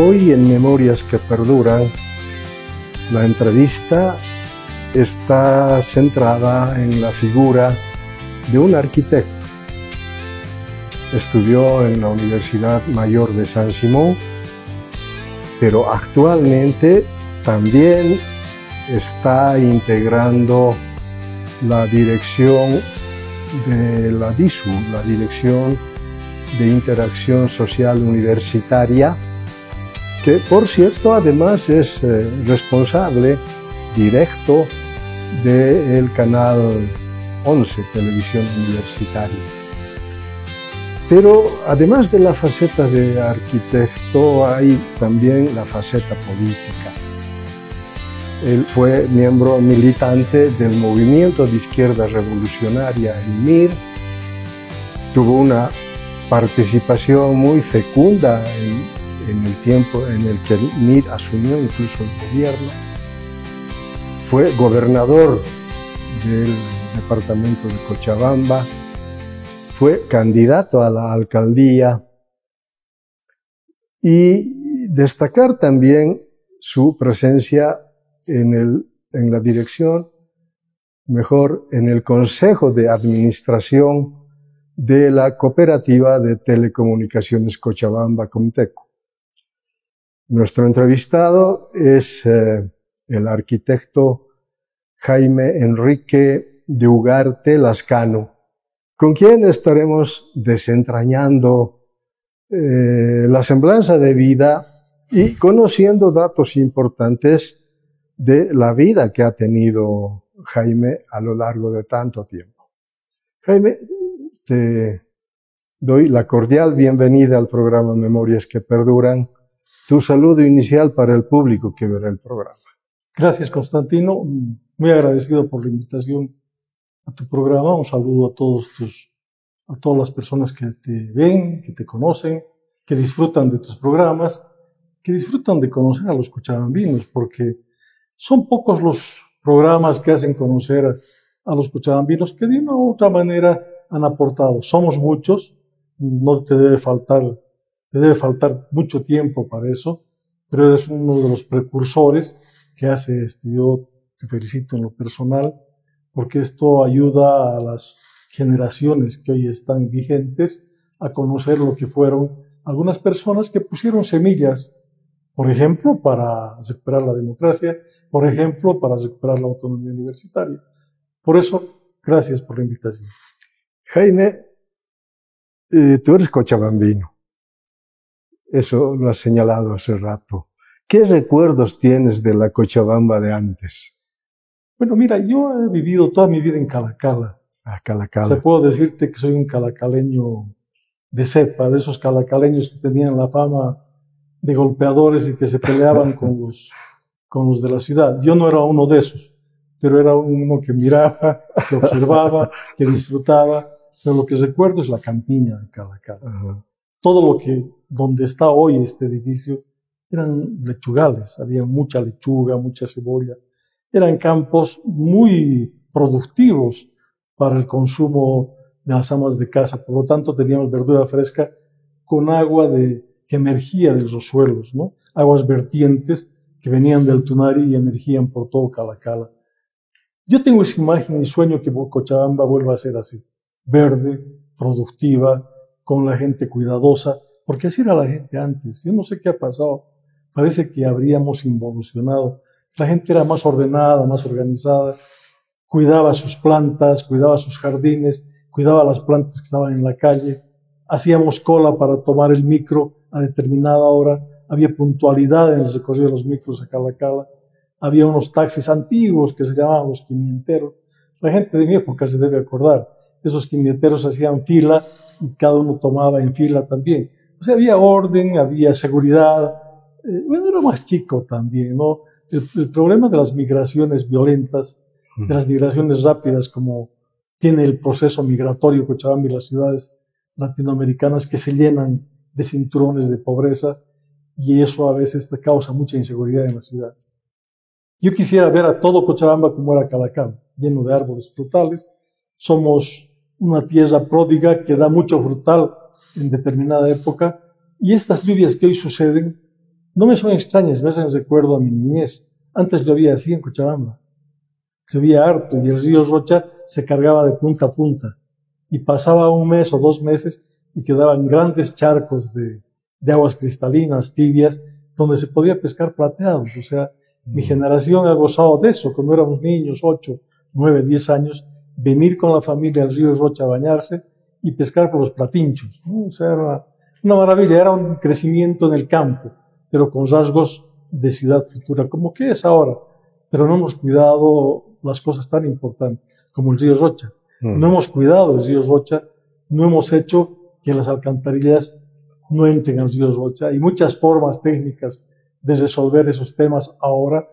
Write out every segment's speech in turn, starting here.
Hoy en Memorias que Perduran, la entrevista está centrada en la figura de un arquitecto. Estudió en la Universidad Mayor de San Simón, pero actualmente también está integrando la dirección de la DISU, la Dirección de Interacción Social Universitaria, que por cierto además es responsable directo del canal 11, Televisión Universitaria. Pero además de la faceta de arquitecto hay también la faceta política. Él fue miembro militante del Movimiento de Izquierda Revolucionaria, el MIR, tuvo una participación muy fecunda en el tiempo en el que el MIR asumió incluso el gobierno. Fue gobernador del departamento de Cochabamba, fue candidato a la alcaldía y destacar también su presencia en la dirección, en el Consejo de Administración de la Cooperativa de Telecomunicaciones Cochabamba, Comteco. Nuestro entrevistado es el arquitecto Jaime Enrique de Ugarte Lascano, con quien estaremos desentrañando la semblanza de vida y conociendo datos importantes de la vida que ha tenido Jaime a lo largo de tanto tiempo. Jaime, te doy la cordial bienvenida al programa Memorias que Perduran. Tu saludo inicial para el público que verá el programa. Gracias, Constantino. Muy agradecido por la invitación a tu programa. Un saludo a todas las personas que te ven, que te conocen, que disfrutan de tus programas, que disfrutan de conocer a los cochabambinos, porque son pocos los programas que hacen conocer a los cochabambinos que de una u otra manera han aportado. Somos muchos, no te debe faltar mucho tiempo para eso, pero eres uno de los precursores que hace esto. Yo te felicito en lo personal, porque esto ayuda a las generaciones que hoy están vigentes a conocer lo que fueron algunas personas que pusieron semillas, por ejemplo, para recuperar la democracia, por ejemplo, para recuperar la autonomía universitaria. Por eso, gracias por la invitación. Jaime, tú eres cochabambino. Eso lo has señalado hace rato. ¿Qué recuerdos tienes de la Cochabamba de antes? Bueno, mira, yo he vivido toda mi vida en Calacala. Calacala. O sea, puedo decirte que soy un calacaleño de cepa, de esos calacaleños que tenían la fama de golpeadores y que se peleaban con los de la ciudad. Yo no era uno de esos, pero era uno que miraba, que observaba, que disfrutaba. Pero lo que recuerdo es la campiña de Calacala. Ajá. Todo donde está hoy este edificio, eran lechugales, había mucha lechuga, mucha cebolla. Eran campos muy productivos para el consumo de las amas de casa. Por lo tanto, teníamos verdura fresca con agua que emergía de los suelos, ¿no? Aguas vertientes que venían del Tunari y emergían por todo Calacala. Yo tengo esa imagen y sueño que Cochabamba vuelva a ser así, verde, productiva, con la gente cuidadosa, porque así era la gente antes. Yo no sé qué ha pasado, parece que habríamos involucionado. La gente era más ordenada, más organizada, cuidaba sus plantas, cuidaba sus jardines, cuidaba las plantas que estaban en la calle. Hacíamos cola para tomar el micro a determinada hora, había puntualidad en el recorrido de los micros a Calacala, había unos taxis antiguos que se llamaban los quinienteros. La gente de mi época se debe acordar, esos quinienteros hacían fila y cada uno tomaba en fila también. O sea, había orden, había seguridad. Bueno, era más chico también, ¿no? El problema de las migraciones violentas, de las migraciones rápidas, como tiene el proceso migratorio Cochabamba y las ciudades latinoamericanas que se llenan de cinturones de pobreza, y eso a veces te causa mucha inseguridad en las ciudades. Yo quisiera ver a todo Cochabamba como era Calacala, lleno de árboles frutales. Somos una tierra pródiga que da mucho frutal en determinada época, y estas lluvias que hoy suceden no me son extrañas, me hacen recuerdo a mi niñez. Antes llovía así en Cochabamba. Llovía harto y el río Rocha se cargaba de punta a punta. Y pasaba un mes o 2 meses y quedaban grandes charcos de aguas cristalinas, tibias, donde se podía pescar plateados. O sea, mi generación ha gozado de eso. Cuando éramos niños, 8, 9, 10 años, venir con la familia al río Rocha a bañarse y pescar por los platinchos, ¿no? O sea, era una maravilla, era un crecimiento en el campo, pero con rasgos de ciudad futura, como que es ahora. Pero no hemos cuidado las cosas tan importantes como el río Rocha. No hemos cuidado el río Rocha, no hemos hecho que las alcantarillas no entren al río Rocha. Hay muchas formas técnicas de resolver esos temas ahora.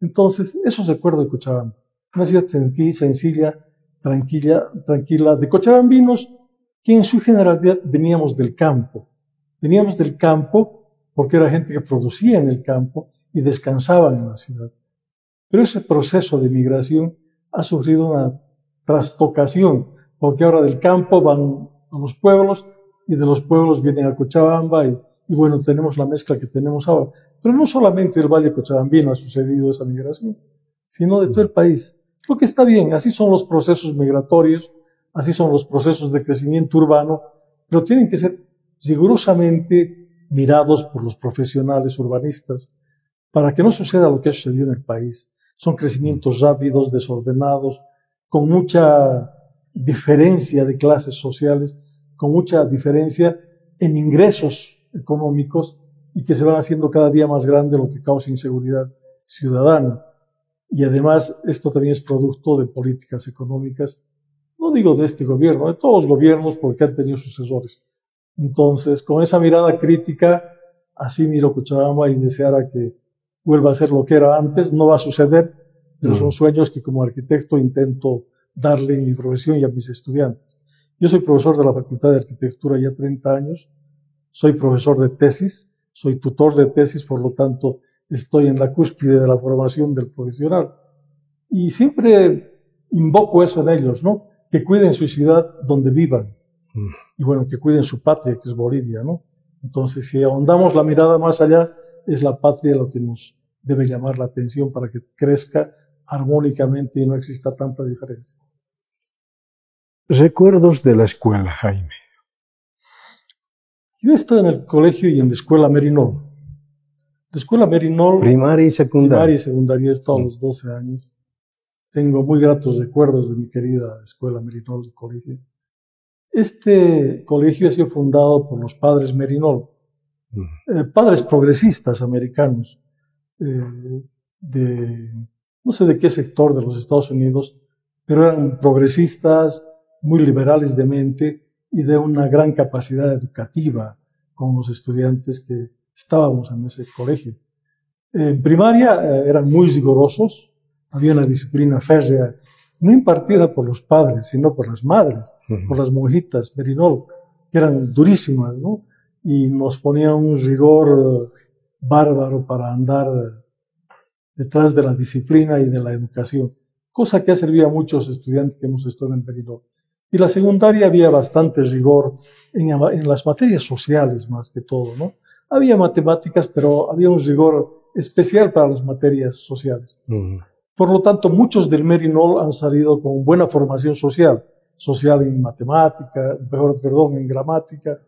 Entonces, eso es recuerdo de Cochabamba. Una ciudad sencilla, tranquila, de cochabambinos que en su generalidad veníamos del campo. Veníamos del campo porque era gente que producía en el campo y descansaban en la ciudad. Pero ese proceso de migración ha sufrido una trastocación, porque ahora del campo van a los pueblos y de los pueblos vienen a Cochabamba y bueno, tenemos la mezcla que tenemos ahora. Pero no solamente del Valle Cochabambino ha sucedido esa migración, sino de todo el país. Lo que está bien, así son los procesos migratorios, así son los procesos de crecimiento urbano, pero tienen que ser rigurosamente mirados por los profesionales urbanistas para que no suceda lo que ha sucedido en el país. Son crecimientos rápidos, desordenados, con mucha diferencia de clases sociales, con mucha diferencia en ingresos económicos y que se van haciendo cada día más grande, lo que causa inseguridad ciudadana. Y además, esto también es producto de políticas económicas, no digo de este gobierno, de todos los gobiernos, porque han tenido sus errores. Entonces, con esa mirada crítica, así miro Cochabamba y deseara que vuelva a ser lo que era antes. No va a suceder, pero son sueños que como arquitecto intento darle en mi profesión y a mis estudiantes. Yo soy profesor de la Facultad de Arquitectura ya 30 años, soy profesor de tesis, soy tutor de tesis, por lo tanto estoy en la cúspide de la formación del profesional. Y siempre invoco eso en ellos, ¿no? Que cuiden su ciudad donde vivan. Y bueno, que cuiden su patria, que es Bolivia, ¿no? Entonces, si ahondamos la mirada más allá, es la patria lo que nos debe llamar la atención para que crezca armónicamente y no exista tanta diferencia. Recuerdos de la escuela, Jaime. Yo estoy en el colegio y en la escuela Merinol. La escuela Merinol, primaria y secundaria. Primaria y secundaria, he estado a los 12 años. Tengo muy gratos recuerdos de mi querida escuela Merinol, el colegio. Este colegio ha sido fundado por los padres Merinol, padres progresistas americanos, no sé de qué sector de los Estados Unidos, pero eran progresistas, muy liberales de mente y de una gran capacidad educativa con los estudiantes que estábamos en ese colegio. En primaria eran muy rigurosos, había una disciplina férrea, no impartida por los padres, sino por las madres, por las monjitas Merinol, que eran durísimas, ¿no? Y nos ponían un rigor bárbaro para andar detrás de la disciplina y de la educación, cosa que ha servido a muchos estudiantes que hemos estado en Merinol. Y la secundaria había bastante rigor en las materias sociales más que todo, ¿no? Había matemáticas, pero había un rigor especial para las materias sociales. Por lo tanto, muchos del Merinol han salido con buena formación social en matemática, en gramática,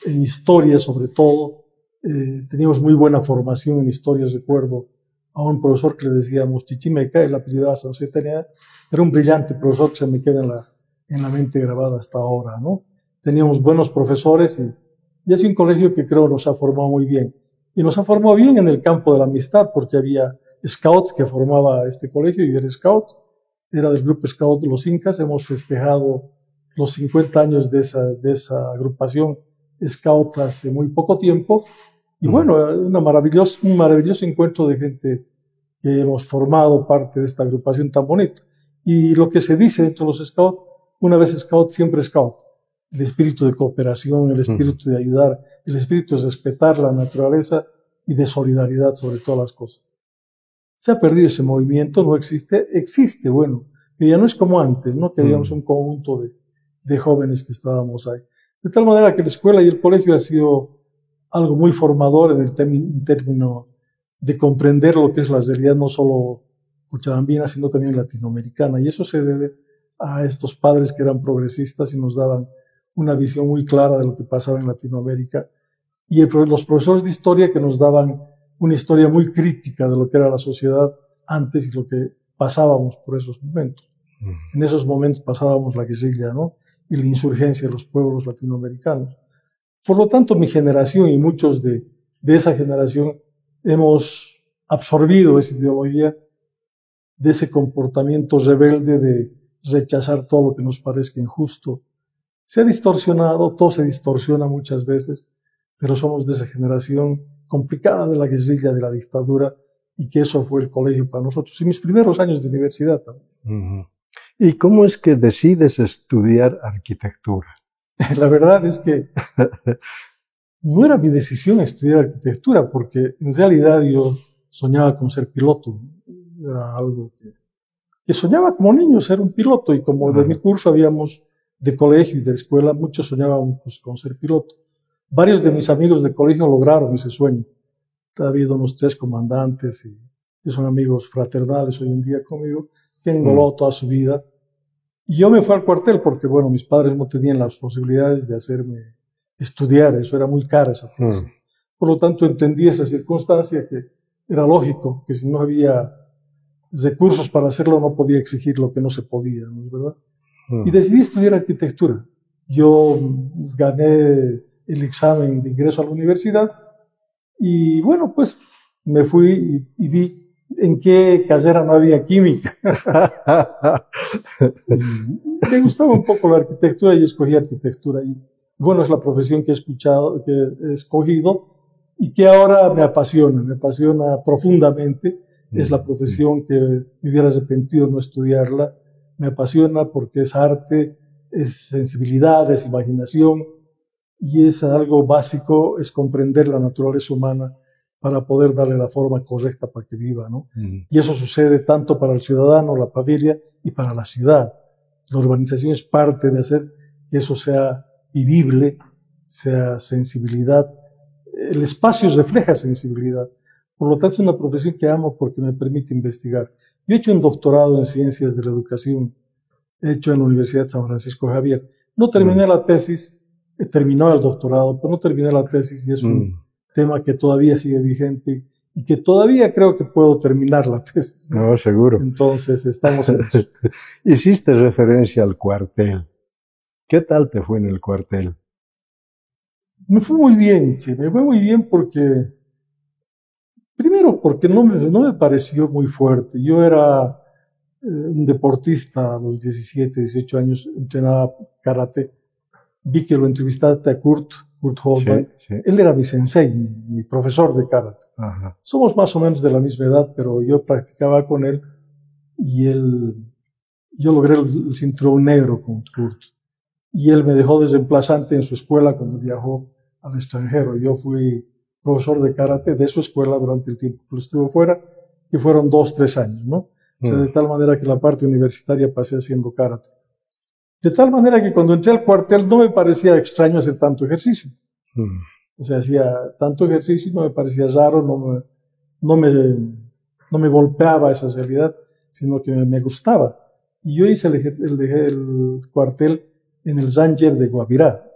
en historia sobre todo. Teníamos muy buena formación en historia. Recuerdo a un profesor que le decíamos Chichimeca, el apellidado San José tenía, era un brillante profesor que se me queda en la mente grabada hasta ahora, ¿no? Teníamos buenos profesores y es un colegio que creo nos ha formado muy bien. Y nos ha formado bien en el campo de la amistad, porque había scouts que formaba este colegio. Yo era scout, era del grupo scout de los Incas. Hemos festejado los 50 años de esa agrupación scout hace muy poco tiempo. Y bueno, un maravilloso encuentro de gente que hemos formado parte de esta agrupación tan bonita. Y lo que se dice entre los scouts, una vez scout, siempre scout. El espíritu de cooperación, el espíritu de ayudar, el espíritu de respetar la naturaleza y de solidaridad sobre todas las cosas. Se ha perdido ese movimiento, no existe, bueno, que ya no es como antes, ¿no? Que habíamos un conjunto de jóvenes que estábamos ahí. De tal manera que la escuela y el colegio ha sido algo muy formador en el término de comprender lo que es la realidad no solo cochabambina, sino también latinoamericana. Y eso se debe a estos padres que eran progresistas y nos daban una visión muy clara de lo que pasaba en Latinoamérica. Y los profesores de historia que nos daban una historia muy crítica de lo que era la sociedad antes y lo que pasábamos por esos momentos. En esos momentos pasábamos la guerrilla, ¿no? Y la insurgencia de los pueblos latinoamericanos. Por lo tanto, mi generación y muchos de esa generación hemos absorbido esa ideología de ese comportamiento rebelde de rechazar todo lo que nos parezca injusto. Se ha distorsionado, todo se distorsiona muchas veces, pero somos de esa generación complicada de la guerrilla, de la dictadura, y que eso fue el colegio para nosotros. Y mis primeros años de universidad también. ¿Y cómo es que decides estudiar arquitectura? La verdad es que no era mi decisión estudiar arquitectura, porque en realidad yo soñaba con ser piloto. Era algo que soñaba como niño, ser un piloto, y como de mi curso habíamos de colegio y de escuela, muchos soñábamos pues, con ser piloto. Varios de mis amigos de colegio lograron ese sueño. Ha habido unos 3 comandantes y que son amigos fraternales hoy en día conmigo, que han volado toda su vida. Y yo me fui al cuartel porque, bueno, mis padres no tenían las posibilidades de hacerme estudiar, eso era muy caro esa profesión. Por lo tanto, entendí esa circunstancia, que era lógico que si no había recursos para hacerlo, no podía exigir lo que no se podía, ¿no es verdad? Y decidí estudiar arquitectura. Yo gané el examen de ingreso a la universidad y, bueno, pues me fui y vi en qué carrera no había química. Me gustaba un poco la arquitectura y escogí arquitectura. Y, bueno, es la profesión que he escogido y que ahora me apasiona profundamente. Es la profesión que me hubiera arrepentido no estudiarla. Me apasiona porque es arte, es sensibilidad, es imaginación y es algo básico, es comprender la naturaleza humana para poder darle la forma correcta para que viva, ¿no? Y eso sucede tanto para el ciudadano, la familia y para la ciudad. La urbanización es parte de hacer que eso sea vivible, sea sensibilidad. El espacio refleja sensibilidad. Por lo tanto, es una profesión que amo porque me permite investigar. Yo he hecho un doctorado en ciencias de la educación, he hecho en la Universidad de San Francisco Javier. No terminé la tesis, he terminado el doctorado, pero no terminé la tesis y es un tema que todavía sigue vigente y que todavía creo que puedo terminar la tesis, ¿no? No, seguro. Entonces, estamos en eso. Hiciste referencia al cuartel. ¿Qué tal te fue en el cuartel? Me fue muy bien, che, me fue muy bien porque, primero porque no me pareció muy fuerte. Yo era un deportista a los 17, 18 años, entrenaba karate. Vi que lo entrevistaste a Kurt Holman. Sí. Él era mi sensei, mi profesor de karate. Ajá. Somos más o menos de la misma edad, pero yo practicaba con él y yo logré el cinturón negro con Kurt. Y él me dejó de reemplazante en su escuela cuando viajó al extranjero. Yo fui profesor de karate de su escuela durante el tiempo que estuvo fuera, que fueron 2, 3 años, ¿no? O sea, de tal manera que la parte universitaria pasé haciendo karate. De tal manera que cuando entré al cuartel no me parecía extraño hacer tanto ejercicio. O sea, hacía tanto ejercicio y no me parecía raro, no me golpeaba esa realidad, sino que me gustaba. Y yo hice el cuartel en el Ranger de Guavirá.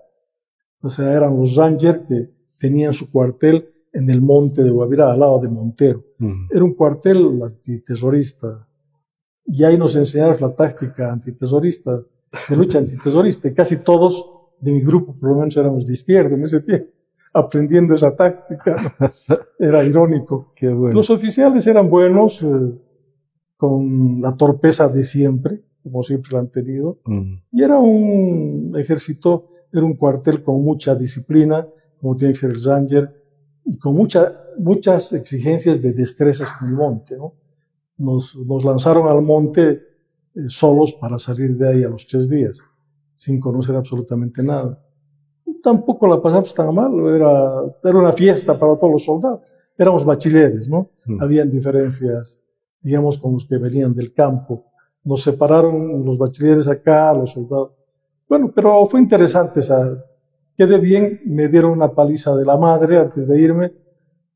O sea, eran los Rangers que tenían su cuartel en el monte de Guavirá, al lado de Montero. Era un cuartel antiterrorista. Y ahí nos enseñaron la táctica antiterrorista, de lucha antiterrorista. Y casi todos de mi grupo, por lo menos, éramos de izquierda en ese tiempo, aprendiendo esa táctica, ¿no? Era irónico. Qué bueno. Los oficiales eran buenos, con la torpeza de siempre, como siempre lo han tenido. Y era un ejército, era un cuartel con mucha disciplina, como tiene que ser el Ranger, y con muchas exigencias de destrezas en el monte, ¿no? Nos lanzaron al monte solos para salir de ahí a los 3 días, sin conocer absolutamente nada. Tampoco la pasamos tan mal, era una fiesta para todos los soldados. Éramos bachilleres, ¿no? Habían diferencias, digamos, con los que venían del campo. Nos separaron los bachilleres acá, los soldados. Bueno, pero fue interesante quedé bien, me dieron una paliza de la madre antes de irme,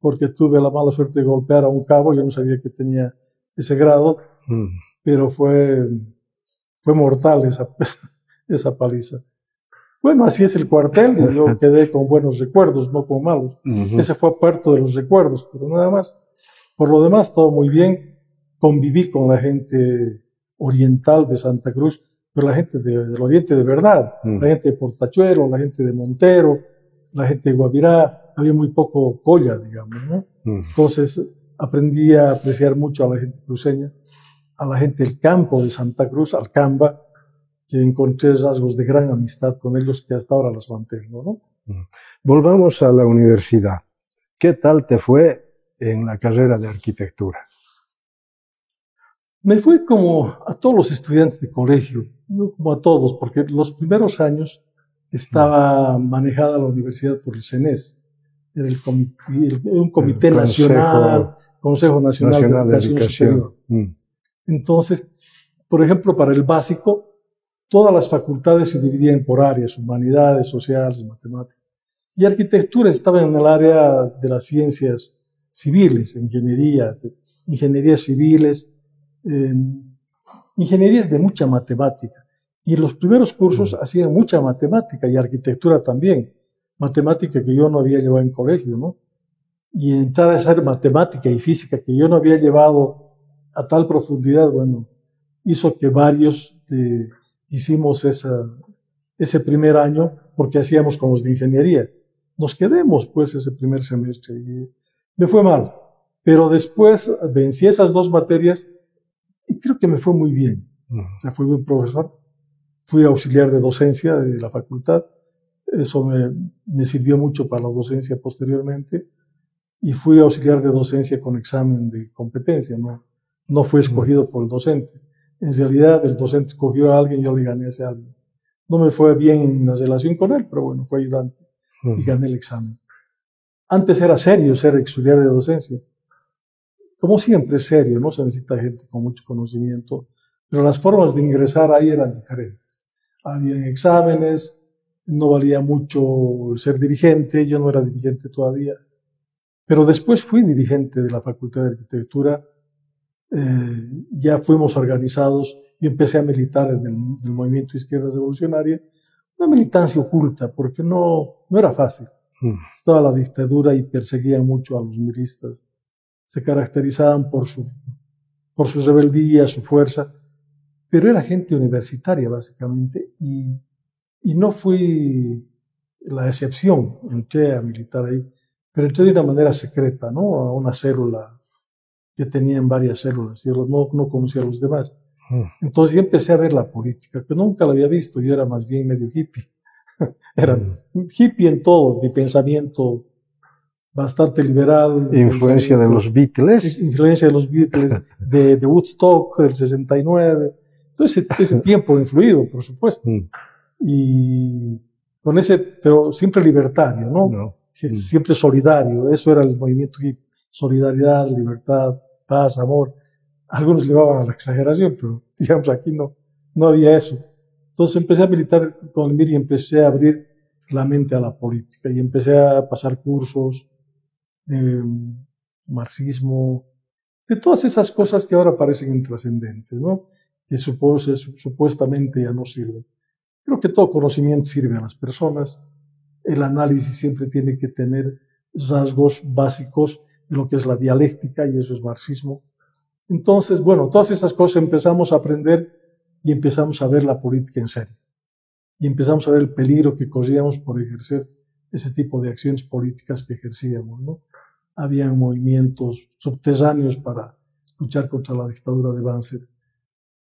porque tuve la mala suerte de golpear a un cabo, yo no sabía que tenía ese grado, pero fue mortal esa paliza. Bueno, así es el cuartel, y yo quedé con buenos recuerdos, no con malos. Ese fue parte de los recuerdos, pero nada más. Por lo demás, todo muy bien. Conviví con la gente oriental de Santa Cruz, pero la gente del oriente de verdad, la gente de Portachuelo, la gente de Montero, la gente de Guavirá, había muy poco colla, digamos, ¿no? Entonces aprendí a apreciar mucho a la gente cruceña, a la gente del campo de Santa Cruz, al Camba, que encontré rasgos de gran amistad con ellos que hasta ahora los mantengo, ¿no? Volvamos a la universidad. ¿Qué tal te fue en la carrera de arquitectura? Me fue como a todos los estudiantes de colegio, no como a todos, porque los primeros años estaba manejada la universidad por el CENES, era un comité nacional, Consejo Nacional de Educación Superior. Entonces, por ejemplo, para el básico, todas las facultades se dividían por áreas, humanidades, sociales, matemáticas. Y arquitectura estaba en el área de las ciencias civiles, ingenierías civiles, ingenierías de mucha matemática. Y los primeros cursos hacían mucha matemática y arquitectura también. Matemática que yo no había llevado en colegio, ¿no? Y entrar a hacer matemática y física que yo no había llevado a tal profundidad, bueno, hizo que varios hicimos ese primer año porque hacíamos con los de ingeniería. Nos quedemos, pues, ese primer semestre. Y me fue mal. Pero después vencí esas dos materias y creo que me fue muy bien. O sea, fui buen profesor. Fui auxiliar de docencia de la facultad. Eso me sirvió mucho para la docencia posteriormente. Y fui auxiliar de docencia con examen de competencia. No fui escogido por el docente. En realidad, el docente escogió a alguien y yo le gané a ese alguien. No me fue bien en la relación con él, pero bueno, fue ayudante y gané el examen. Antes era serio ser auxiliar de docencia. Como siempre es serio, ¿no? Se necesita gente con mucho conocimiento, pero las formas de ingresar ahí eran diferentes. Habían exámenes, no valía mucho ser dirigente, yo no era dirigente todavía, pero después fui dirigente de la Facultad de Arquitectura, ya fuimos organizados y empecé a militar en el movimiento Izquierda Revolucionaria, una militancia oculta, porque no era fácil. Estaba la dictadura y perseguían mucho a los milistas. Se caracterizaban por su rebeldía, su fuerza, pero era gente universitaria básicamente y no fui la excepción. Entré a militar ahí, pero entré de una manera secreta, ¿no? A una célula que tenían varias células, yo no conocía a los demás. Entonces yo empecé a ver la política, que nunca la había visto, yo era más bien medio hippie. Era hippie en todo, mi pensamiento bastante liberal. Influencia de los Beatles. Influencia de los Beatles, de Woodstock, del 69. Entonces ese tiempo influido, por supuesto. Y con pero siempre libertario, ¿no? Siempre solidario, eso era el movimiento hippie. Solidaridad, libertad, paz, amor. Algunos llevaban a la exageración, pero digamos aquí no había eso. Entonces empecé a militar con el MIR y empecé a abrir la mente a la política y empecé a pasar cursos de marxismo, de todas esas cosas que ahora parecen intrascendentes, ¿no? Que supuestamente ya no sirven. Creo que todo conocimiento sirve a las personas. El análisis siempre tiene que tener rasgos básicos de lo que es la dialéctica, y eso es marxismo. Entonces, bueno, todas esas cosas empezamos a aprender y empezamos a ver la política en serio. Y empezamos a ver el peligro que corríamos por ejercer ese tipo de acciones políticas que ejercíamos, ¿no? Habían movimientos subterráneos para luchar contra la dictadura de Banzer.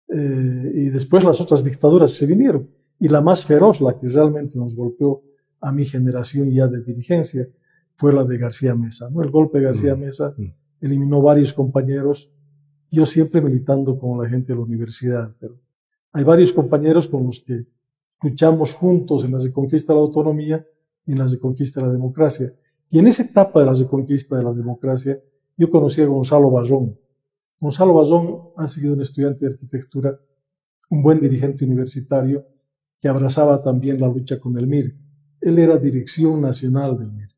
Y después las otras dictaduras que se vinieron. Y la más feroz, la que realmente nos golpeó a mi generación ya de dirigencia, fue la de García Meza, ¿no? El golpe de García Meza eliminó varios compañeros, yo siempre militando con la gente de la universidad, pero hay varios compañeros con los que luchamos juntos en la reconquista de la autonomía y en la reconquista de la democracia. Y en esa etapa de la reconquista de la democracia, yo conocí a Gonzalo Bazón. Gonzalo Bazón ha sido un estudiante de arquitectura, un buen dirigente universitario, que abrazaba también la lucha con el MIR. él era dirección nacional del MIR.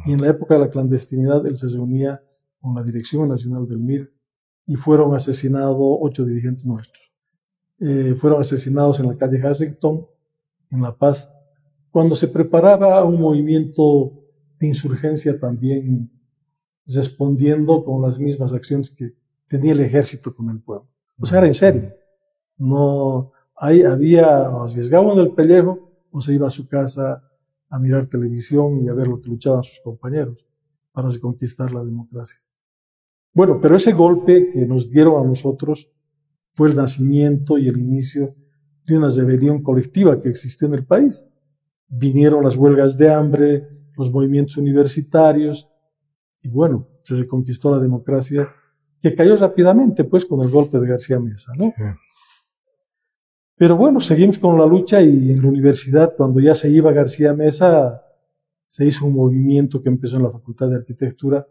Y en la época de la clandestinidad, él se reunía con la dirección nacional del MIR y fueron asesinados 8 dirigentes nuestros. Fueron asesinados en la calle Harrington, en La Paz, cuando se preparaba un movimiento de insurgencia también respondiendo con las mismas acciones que tenía el ejército con el pueblo. O sea, era en serio. No, ahí había, o arriesgaba uno el pellejo, o se iba a su casa a mirar televisión y a ver lo que luchaban sus compañeros para reconquistar la democracia. Bueno, pero ese golpe que nos dieron a nosotros fue el nacimiento y el inicio de una rebelión colectiva que existió en el país. Vinieron las huelgas de hambre, los movimientos universitarios, y bueno, se reconquistó la democracia, que cayó rápidamente, pues, con el golpe de García Meza, ¿no? Sí. Pero bueno, seguimos con la lucha y en la universidad, cuando ya se iba García Meza, se hizo un movimiento que empezó en la Facultad de Arquitectura,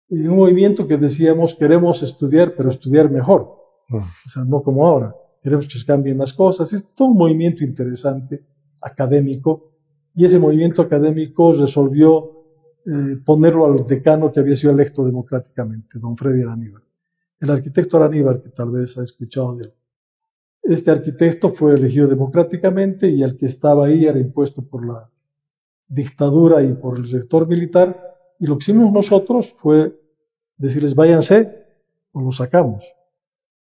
y un movimiento que decíamos, queremos estudiar, pero estudiar mejor. O sea, no como ahora. Queremos que se cambien las cosas. Es todo un movimiento interesante, académico, y ese movimiento académico resolvió ponerlo al decano que había sido electo democráticamente, don Freddy Araníbar. El arquitecto Araníbar, que tal vez ha escuchado de él. Este arquitecto fue elegido democráticamente y el que estaba ahí era impuesto por la dictadura y por el rector militar, y lo que hicimos nosotros fue decirles váyanse o lo sacamos.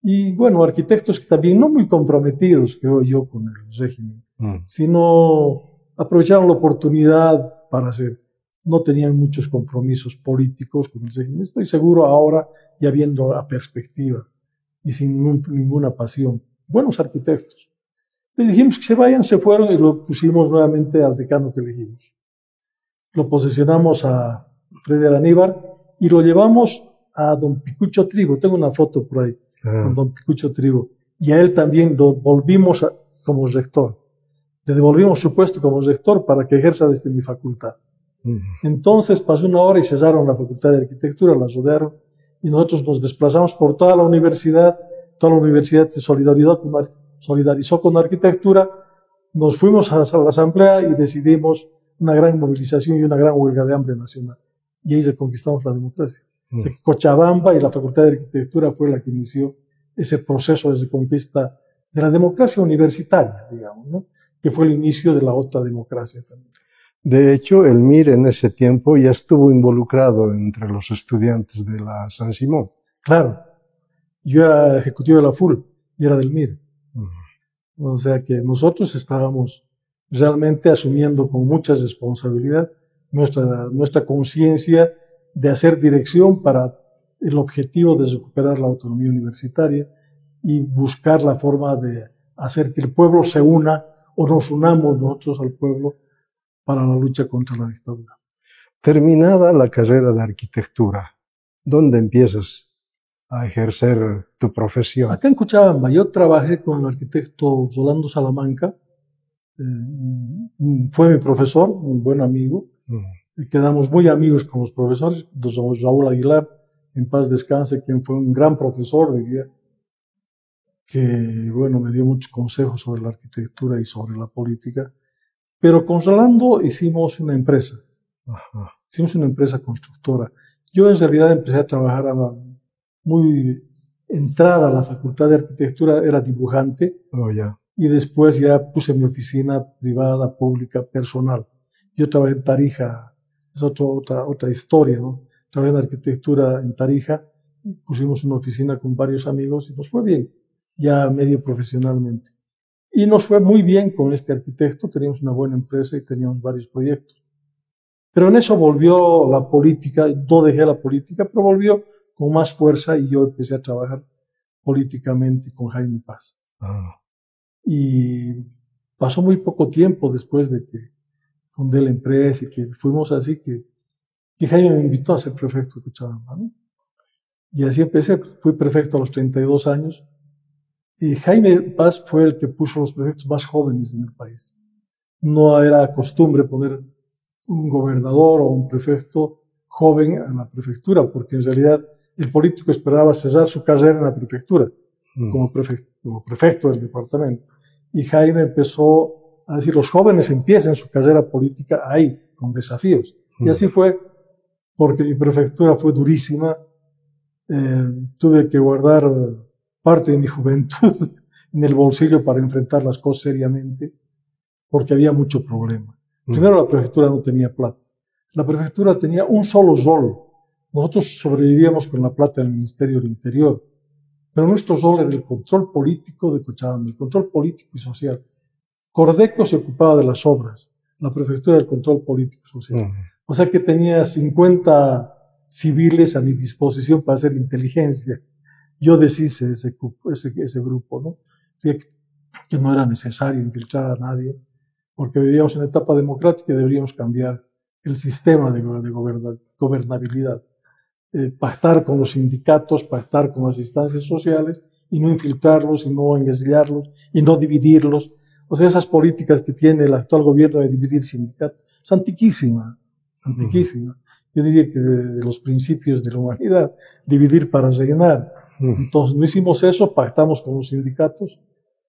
Y bueno, arquitectos que también no muy comprometidos, creo yo, con el régimen, sino aprovecharon la oportunidad para hacer. No tenían muchos compromisos políticos con el régimen. Estoy seguro ahora, ya viendo la perspectiva y sin ninguna pasión. Buenos arquitectos. Les dijimos que se vayan, se fueron y lo pusimos nuevamente al decano que elegimos. Lo posesionamos a Freddy Araníbar y lo llevamos a don Picucho Trigo. Tengo una foto por ahí con don Picucho Trigo. Y a él también lo volvimos como rector. Le devolvimos su puesto como rector para que ejerza desde mi facultad. Entonces pasó una hora y cerraron la Facultad de Arquitectura, la rodearon, y nosotros nos desplazamos por toda la universidad se solidarizó con la arquitectura, nos fuimos a la asamblea y decidimos una gran movilización y una gran huelga de hambre nacional. Y ahí reconquistamos la democracia. O sea que Cochabamba y la Facultad de Arquitectura fue la que inició ese proceso de reconquista de la democracia universitaria, digamos, ¿no? Que fue el inicio de la otra democracia también. De hecho, el MIR en ese tiempo ya estuvo involucrado entre los estudiantes de la San Simón. Claro. Yo era ejecutivo de la FUL y era del MIR. O sea que nosotros estábamos realmente asumiendo con mucha responsabilidad nuestra conciencia de hacer dirección para el objetivo de recuperar la autonomía universitaria y buscar la forma de hacer que el pueblo se una o nos unamos nosotros al pueblo para la lucha contra la dictadura. Terminada la carrera de arquitectura, ¿dónde empiezas a ejercer tu profesión? Acá en Cochabamba yo trabajé con el arquitecto Rolando Salamanca, fue mi profesor, un buen amigo, quedamos muy amigos con los profesores, don Raúl Aguilar, en paz descanse, quien fue un gran profesor de guía, que bueno, me dio muchos consejos sobre la arquitectura y sobre la política. Pero con Rolando hicimos una empresa. Hicimos una empresa constructora. Yo en realidad empecé a trabajar muy entrada a la Facultad de Arquitectura, era dibujante. Y después ya puse mi oficina privada, pública, personal. Yo trabajé en Tarija, es otra historia, ¿no? Trabajé en arquitectura en Tarija, y pusimos una oficina con varios amigos y nos fue bien, ya medio profesionalmente. Y nos fue muy bien con este arquitecto, teníamos una buena empresa y teníamos varios proyectos. Pero en eso volvió la política, no dejé la política, pero volvió con más fuerza y yo empecé a trabajar políticamente con Jaime Paz. Y pasó muy poco tiempo después de que fundé la empresa y que fuimos así que Jaime me invitó a ser prefecto de Cochabamba, ¿no? Y así empecé, fui prefecto a los 32 años. Y Jaime Paz fue el que puso los prefectos más jóvenes en el país. No era costumbre poner un gobernador o un prefecto joven en la prefectura, porque en realidad el político esperaba cerrar su carrera en la prefectura, como prefecto del departamento. Y Jaime empezó a decir, los jóvenes empiecen su carrera política ahí, con desafíos. Y así fue, porque mi prefectura fue durísima. Tuve que guardar parte de mi juventud en el bolsillo para enfrentar las cosas seriamente, porque había mucho problema. Primero, la prefectura no tenía plata. La prefectura tenía un solo rol. Nosotros sobrevivíamos con la plata del Ministerio del Interior, pero nuestro rol era el control político de Cochabamba, el control político y social. Cordeco se ocupaba de las obras, la prefectura del control político y social. O sea que tenía 50 civiles a mi disposición para hacer inteligencia. Yo deshice ese grupo, ¿no? O sea, que no era necesario infiltrar a nadie, porque vivíamos en una etapa democrática y deberíamos cambiar el sistema de gobernabilidad. Pactar con los sindicatos, pactar con las instancias sociales y no infiltrarlos y no engasillarlos y no dividirlos. O sea, esas políticas que tiene el actual gobierno de dividir sindicatos es antiquísima. Yo diría que de los principios de la humanidad, dividir para rellenar. Entonces no hicimos eso, pactamos con los sindicatos.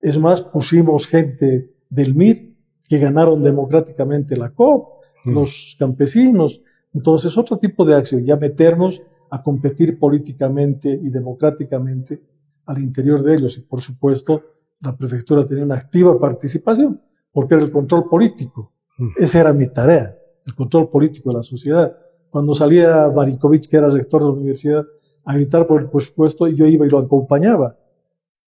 Es más, pusimos gente del MIR que ganaron democráticamente la COP, los campesinos. Entonces, otro tipo de acción, ya meternos a competir políticamente y democráticamente al interior de ellos. Y, por supuesto, la prefectura tenía una activa participación, porque era el control político. Esa era mi tarea, el control político de la sociedad. Cuando salía Barinkovic, que era rector de la universidad, a gritar por el presupuesto, yo iba y lo acompañaba.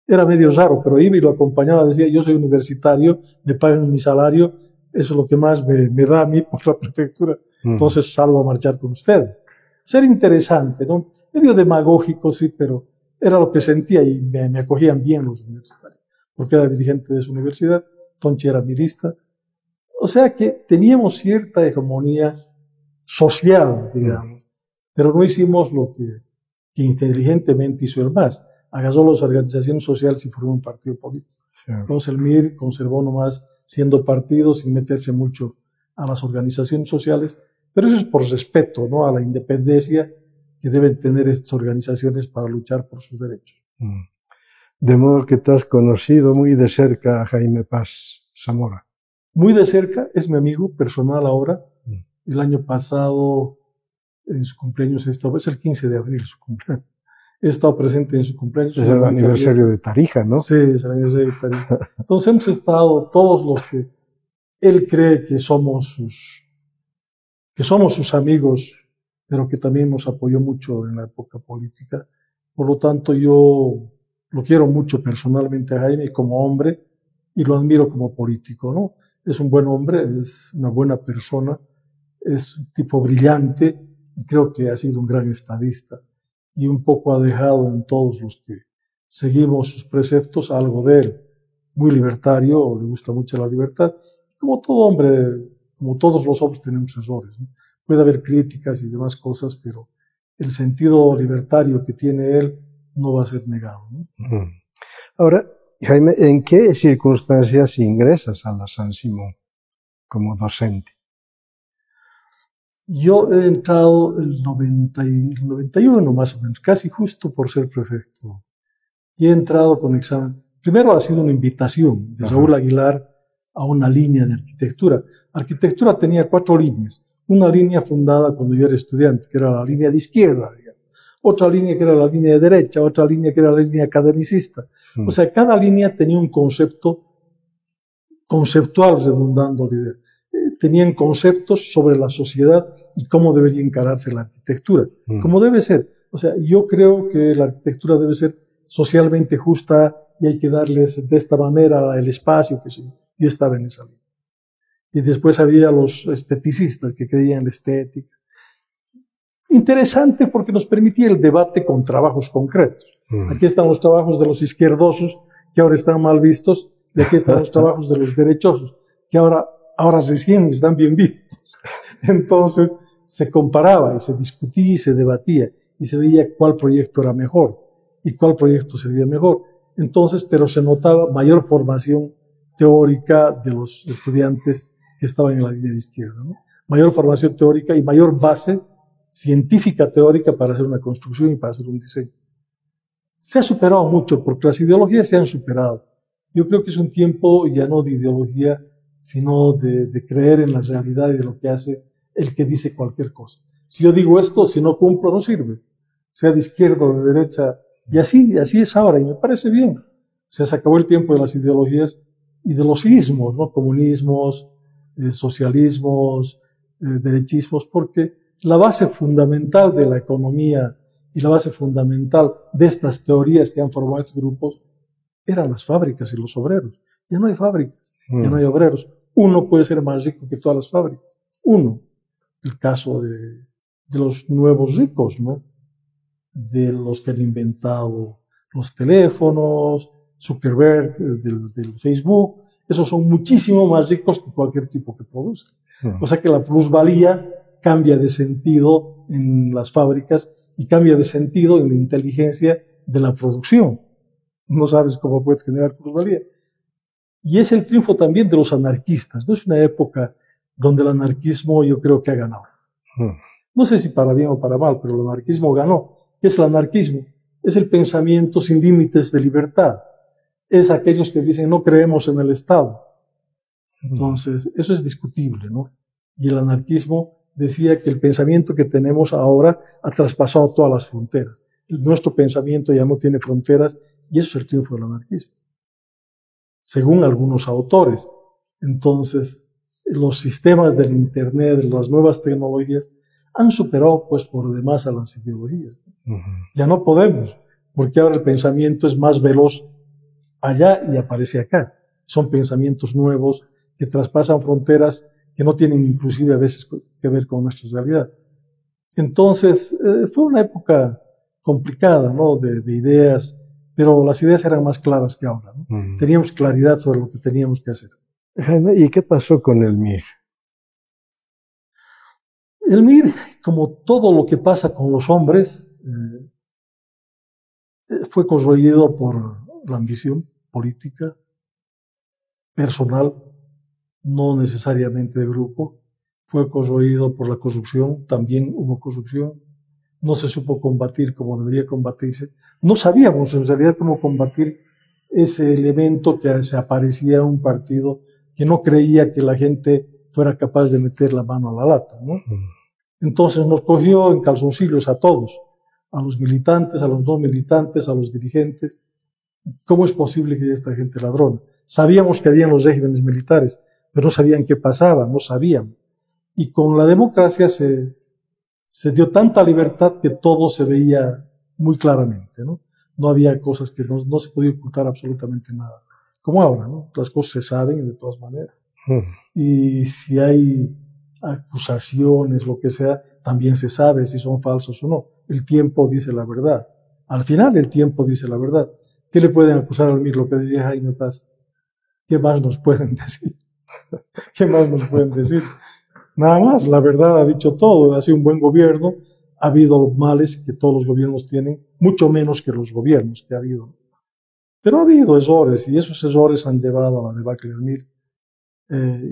Era medio raro, pero iba y lo acompañaba, decía, yo soy universitario, me pagan mi salario, eso es lo que más me da a mí por la prefectura. Entonces salgo a marchar con ustedes. Ser interesante, ¿no? Medio demagógico, sí, pero era lo que sentía y me acogían bien los universitarios, porque era dirigente de su universidad, Tonchi era mirista. O sea que teníamos cierta hegemonía social, digamos, pero no hicimos lo que inteligentemente hizo el MAS. Agarró las organizaciones sociales y formó un partido político. Sí. Entonces el MIR conservó nomás siendo partido sin meterse mucho a las organizaciones sociales, pero eso es por respeto, ¿no?, a la independencia que deben tener estas organizaciones para luchar por sus derechos. De modo que tú has conocido muy de cerca a Jaime Paz Zamora. Muy de cerca, es mi amigo personal ahora. El año pasado, en su cumpleaños, es el 15 de abril su cumpleaños. He estado presente en su cumpleaños. Es el aniversario de Tarija, ¿no? Sí, es el aniversario de Tarija. Entonces hemos estado todos los que él cree que somos sus amigos, pero que también nos apoyó mucho en la época política. Por lo tanto, yo lo quiero mucho personalmente a Jaime como hombre y lo admiro como político, ¿no? Es un buen hombre, es una buena persona, es un tipo brillante y creo que ha sido un gran estadista. Y un poco ha dejado en todos los que seguimos sus preceptos algo de él. Muy libertario, le gusta mucho la libertad. Como todo hombre, como todos los hombres tenemos errores, ¿no? Puede haber críticas y demás cosas, pero el sentido libertario que tiene él no va a ser negado, ¿no? Ahora, Jaime, ¿en qué circunstancias ingresas a la San Simón como docente? Yo he entrado el 91 más o menos, casi justo por ser prefecto. Y he entrado con examen. Primero ha sido una invitación de Raúl Aguilar a una línea de arquitectura. Arquitectura tenía 4 líneas. Una línea fundada cuando yo era estudiante, que era la línea de izquierda, digamos. Otra línea que era la línea de derecha, otra línea que era la línea academicista. O sea, cada línea tenía un conceptual, redundando la idea. Tenían conceptos sobre la sociedad y cómo debería encararse la arquitectura, como debe ser. O sea, yo creo que la arquitectura debe ser socialmente justa y hay que darles de esta manera el espacio que sí. Yo estaba en esa línea. Y después había los esteticistas que creían en la estética. Interesante porque nos permitía el debate con trabajos concretos. Aquí están los trabajos de los izquierdosos, que ahora están mal vistos, y aquí están los trabajos de los derechosos, que ahora recién están bien vistos. Entonces se comparaba y se discutía y se debatía y se veía cuál proyecto era mejor y cuál proyecto servía mejor. Entonces, pero se notaba mayor formación teórica de los estudiantes que estaban en la línea de izquierda, ¿no? Mayor formación teórica y mayor base científica teórica para hacer una construcción y para hacer un diseño. Se ha superado mucho porque las ideologías se han superado. Yo creo que es un tiempo ya no de ideología, sino de creer en la realidad y de lo que hace el que dice cualquier cosa. Si yo digo esto, si no cumplo, no sirve. Sea de izquierda o de derecha. Y así es ahora, y me parece bien. Se acabó el tiempo de las ideologías y de los ismos, ¿no? Comunismos, socialismos, derechismos, porque la base fundamental de la economía y la base fundamental de estas teorías que han formado estos grupos eran las fábricas y los obreros. Ya no hay fábricas, ya no hay obreros. Uno puede ser más rico que todas las fábricas. Uno. El caso de los nuevos ricos, ¿no? De los que han inventado los teléfonos, Zuckerberg, del Facebook. Esos son muchísimo más ricos que cualquier tipo que produzca. O sea que la plusvalía cambia de sentido en las fábricas y cambia de sentido en la inteligencia de la producción. No sabes cómo puedes generar plusvalía. Y es el triunfo también de los anarquistas. No es una época donde el anarquismo yo creo que ha ganado. No sé si para bien o para mal, pero el anarquismo ganó. ¿Qué es el anarquismo? Es el pensamiento sin límites de libertad. Es aquellos que dicen no creemos en el Estado. Entonces, eso es discutible, ¿no? Y el anarquismo decía que el pensamiento que tenemos ahora ha traspasado todas las fronteras. Nuestro pensamiento ya no tiene fronteras y eso es el triunfo del anarquismo. Según algunos autores. Entonces, los sistemas del Internet, las nuevas tecnologías, han superado, pues, por demás a las ideologías. Ya no podemos, porque ahora el pensamiento es más veloz allá y aparece acá. Son pensamientos nuevos que traspasan fronteras que no tienen inclusive a veces que ver con nuestra realidad. Entonces, fue una época complicada, ¿no? De ideas, pero las ideas eran más claras que ahora, ¿no? Teníamos claridad sobre lo que teníamos que hacer. Jaime, ¿y qué pasó con el MIR? El MIR, como todo lo que pasa con los hombres, fue corroído por la ambición política, personal, no necesariamente de grupo. Fue corroído por la corrupción, también hubo corrupción. No se supo combatir como debería combatirse. No sabíamos en realidad cómo combatir ese elemento que se aparecía en un partido que no creía que la gente fuera capaz de meter la mano a la lata, ¿no? Entonces nos cogió en calzoncillos a todos, a los militantes, a los no militantes, a los dirigentes. ¿Cómo es posible que haya esta gente ladrona? Sabíamos que habían los regímenes militares, pero no sabían qué pasaba, no sabían. Y con la democracia se dio tanta libertad que todo se veía muy claramente, ¿no? No había cosas que no se podía ocultar absolutamente nada. Como ahora, ¿no? Las cosas se saben de todas maneras. Y si hay acusaciones, lo que sea, también se sabe si son falsos o no. El tiempo dice la verdad. Al final el tiempo dice la verdad. ¿Qué le pueden acusar al MIR? Lo que decía Jaime Paz. ¿Qué más nos pueden decir? ¿Qué más nos pueden decir? Nada más, la verdad ha dicho todo. Ha sido un buen gobierno. Ha habido males que todos los gobiernos tienen, mucho menos que los gobiernos que ha habido. Pero ha habido errores, y esos errores han llevado a la debacle del MIR,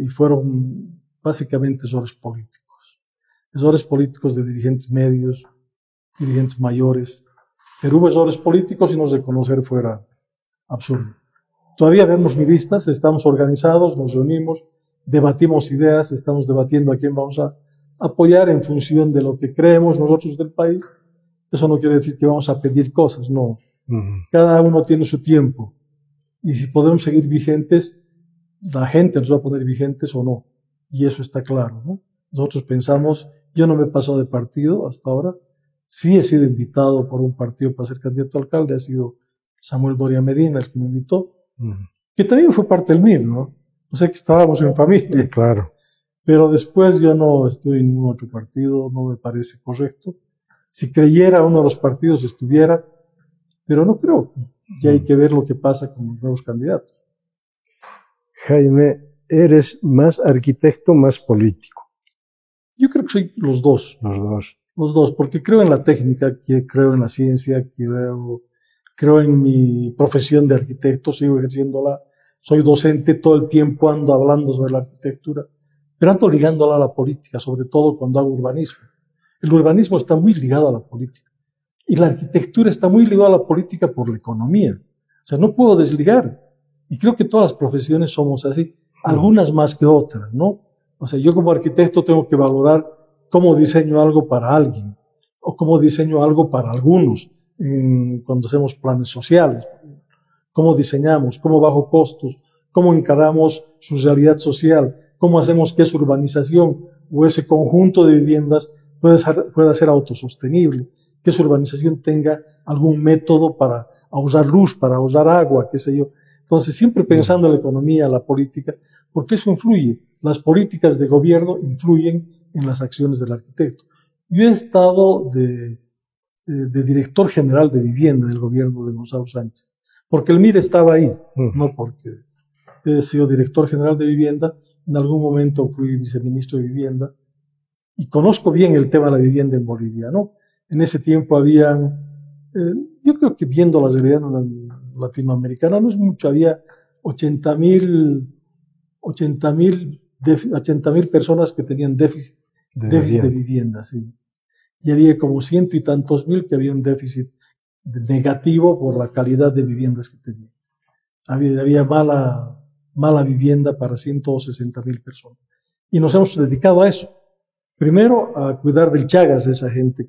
y fueron básicamente errores políticos. Errores políticos de dirigentes medios, dirigentes mayores. Pero hubo errores políticos y no reconocer fuera absurdo. Todavía vemos miristas, estamos organizados, nos reunimos, debatimos ideas, estamos debatiendo a quién vamos a apoyar en función de lo que creemos nosotros del país. Eso no quiere decir que vamos a pedir cosas, no. Cada uno tiene su tiempo. Y si podemos seguir vigentes, la gente nos va a poner vigentes o no. Y eso está claro, ¿no? Nosotros pensamos, yo no me he pasado de partido hasta ahora. Sí he sido invitado por un partido para ser candidato a alcalde, ha sido Samuel Doria Medina el que me invitó, que también fue parte del MIR, ¿no? O sea que estábamos en familia. Claro. Pero después yo no estoy en ningún otro partido, no me parece correcto. Si creyera uno de los partidos estuviera, pero no creo. Ya hay que ver lo que pasa con los nuevos candidatos. Jaime, ¿eres más arquitecto, más político? Yo creo que soy los dos. Los dos. Los dos, porque creo en la técnica, creo en la ciencia, creo en mi profesión de arquitecto, sigo ejerciéndola. Soy docente, todo el tiempo ando hablando sobre la arquitectura, pero ando ligándola a la política, sobre todo cuando hago urbanismo. El urbanismo está muy ligado a la política. Y la arquitectura está muy ligada a la política por la economía. O sea, no puedo desligar. Y creo que todas las profesiones somos así. algunas más que otras, ¿no? O sea, yo como arquitecto tengo que valorar cómo diseño algo para alguien o cómo diseño algo para algunos cuando hacemos planes sociales. Cómo diseñamos, cómo bajo costos, cómo encaramos su realidad social, cómo hacemos que esa urbanización o ese conjunto de viviendas pueda ser autosostenible, que esa urbanización tenga algún método para ahorrar luz, para ahorrar agua, qué sé yo. Entonces, siempre pensando en la economía, la política, porque eso influye. Las políticas de gobierno influyen en las acciones del arquitecto. Yo he estado de director general de vivienda del gobierno de Gonzalo Sánchez, porque el MIR estaba ahí, no porque he sido director general de vivienda. En algún momento fui viceministro de vivienda y conozco bien el tema de la vivienda en Bolivia, ¿no? En ese tiempo habían, yo creo que viendo la realidad latinoamericana, no es mucho, había 80.000 personas que tenían déficit de vivienda, sí. Y había como 100 y tantos mil que había un déficit negativo por la calidad de viviendas que tenían. Había mala vivienda para 160.000 personas. Y nos hemos dedicado a eso. Primero, a cuidar del Chagas de esa gente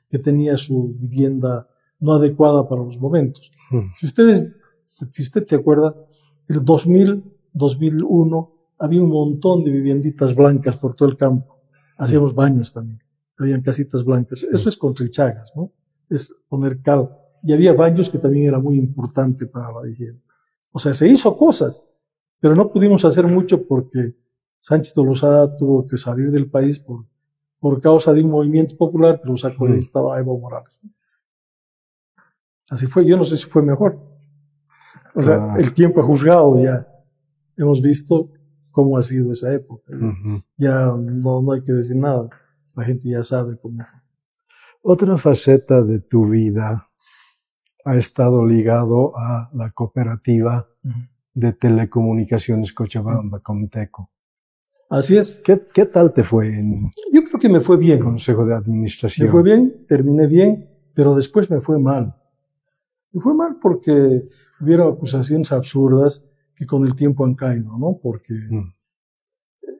que tenía su vivienda no adecuada para los momentos. Si usted se acuerda, el 2001, había un montón de vivienditas blancas por todo el campo. Hacíamos baños también. Habían casitas blancas. Eso es contra el Chagas, ¿no? Es poner cal. Y había baños que también era muy importante para la higiene. O sea, se hizo cosas, pero no pudimos hacer mucho porque Sánchez de Lozada tuvo que salir del país por causa de un movimiento popular que lo sacó y ahí estaba Evo Morales. Así fue. Yo no sé si fue mejor. O sea, el tiempo ha juzgado ya. Hemos visto cómo ha sido esa época. Ya no hay que decir nada. La gente ya sabe cómo fue. Otra faceta de tu vida ha estado ligado a la cooperativa de telecomunicaciones Cochabamba, Comteco. Así es. ¿Qué tal te fue en Yo creo que me fue bien. Consejo de Administración? Me fue bien, terminé bien, pero después me fue mal. Me fue mal porque hubieron acusaciones absurdas que con el tiempo han caído, ¿no? Porque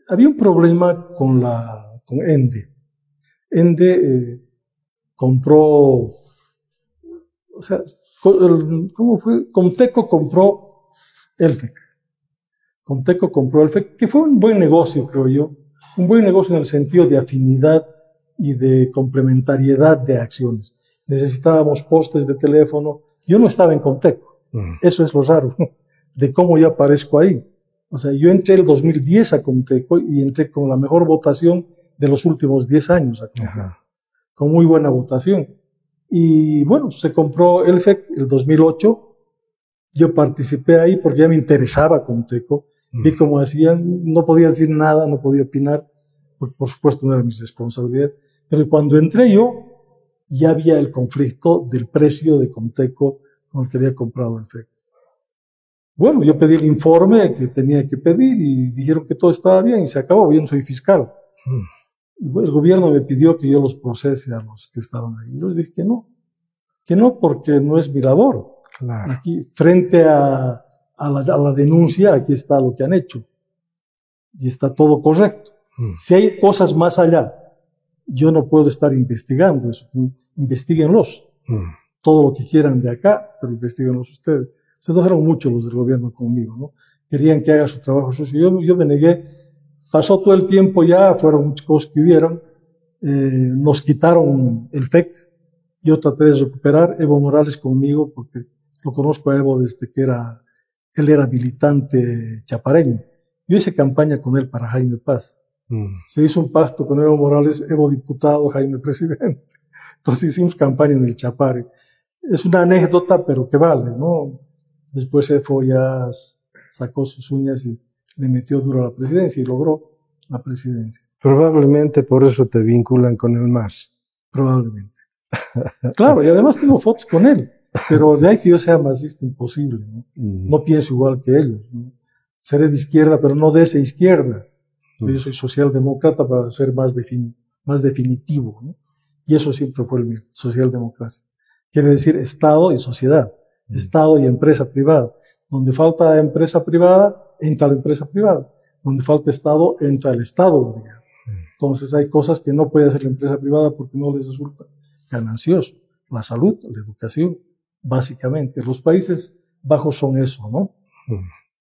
había un problema con ENDE. ENDE compró, o sea, ¿cómo fue? Comteco compró Elfec. Comteco compró Elfec, que fue un buen negocio, creo yo. Un buen negocio en el sentido de afinidad y de complementariedad de acciones. Necesitábamos postes de teléfono. Yo no estaba en Comteco. Eso es lo raro, de cómo yo aparezco ahí. O sea, yo entré el 2010 a Comteco y entré con la mejor votación de los últimos 10 años a Comteco. Con muy buena votación. Y bueno, se compró Elfec el 2008. Yo participé ahí porque ya me interesaba Comteco. Vi cómo hacían, no podía decir nada, no podía opinar, porque por supuesto no era mi responsabilidad. Pero cuando entré yo, ya había el conflicto del precio de Comteco con el que había comprado Elfec. Bueno, yo pedí el informe que tenía que pedir y dijeron que todo estaba bien y se acabó. Yo no soy fiscal. Y el gobierno me pidió que yo los procese a los que estaban ahí. Yo les dije que no porque no es mi labor. Claro. Aquí, frente a la denuncia, aquí está lo que han hecho. Y está todo correcto. Si hay cosas más allá, yo no puedo estar investigando eso. Investíguenlos. Todo lo que quieran de acá, pero investíguenlos ustedes. Se enojaron mucho los del gobierno conmigo, ¿no? Querían que haga su trabajo sucio. Yo me negué. Pasó todo el tiempo ya, fueron muchas cosas que hubieron. Nos quitaron el FEC. Yo traté de recuperar Evo Morales conmigo porque lo conozco a Evo desde que él era militante chapareño. Yo hice campaña con él para Jaime Paz. Se hizo un pacto con Evo Morales, Evo diputado, Jaime presidente. Entonces hicimos campaña en el Chapare. Es una anécdota, pero que vale, ¿no? Después Evo ya sacó sus uñas y le metió duro a la presidencia y logró la presidencia. Probablemente por eso te vinculan con el MAS. Probablemente. Claro, y además tengo fotos con él, pero de ahí que yo sea masista, imposible, ¿no? No pienso igual que ellos, ¿no? Seré de izquierda, pero no de esa izquierda. Yo soy socialdemócrata para ser más definitivo, ¿no? Y eso siempre fue el mío, socialdemocracia. Quiere decir Estado y sociedad, Estado y empresa privada. Donde falta empresa privada, entra la empresa privada. donde falta Estado, entra el Estado boliviano. Entonces hay cosas que no puede hacer la empresa privada porque no les resulta ganancioso. La salud, la educación, básicamente. Los Países Bajos son eso, ¿no?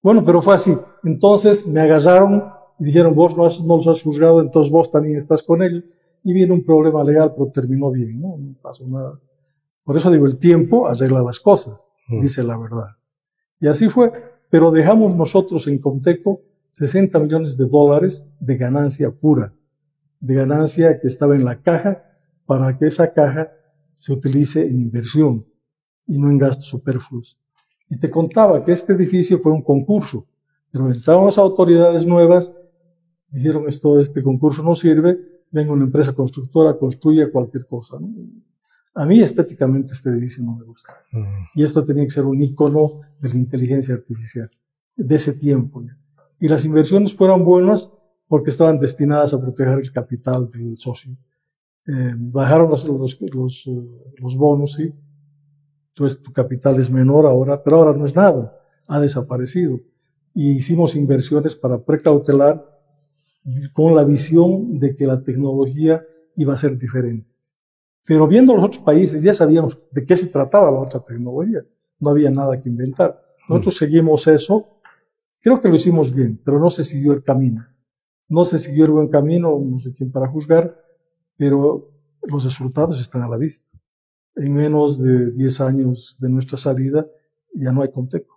Bueno, pero fue así. Entonces me agarraron y dijeron, vos no los has juzgado, entonces vos también estás con ellos. Y viene un problema legal, pero terminó bien, ¿no? No pasó nada. Por eso digo, el tiempo arregla las cosas, dice la verdad. Y así fue. Pero dejamos nosotros en Comteco $60 millones de ganancia pura, de ganancia que estaba en la caja para que esa caja se utilice en inversión y no en gastos superfluos. Y te contaba que este edificio fue un concurso, pero entraron las autoridades nuevas, dijeron este concurso no sirve, venga una empresa constructora, construye cualquier cosa, ¿no? A mí estéticamente este edificio no me gusta. Y esto tenía que ser un icono de la inteligencia artificial, de ese tiempo ya. Y las inversiones fueron buenas porque estaban destinadas a proteger el capital del socio. Bajaron los bonos, ¿sí? Entonces tu capital es menor ahora, pero ahora no es nada, ha desaparecido. Y hicimos inversiones para precautelar con la visión de que la tecnología iba a ser diferente. Pero viendo los otros países ya sabíamos de qué se trataba la otra tecnología, no había nada que inventar. Nosotros seguimos eso, creo que lo hicimos bien, pero no se siguió el camino. No se siguió el buen camino, no sé quién para juzgar, pero los resultados están a la vista. En menos de 10 años de nuestra salida, ya no hay Comteco.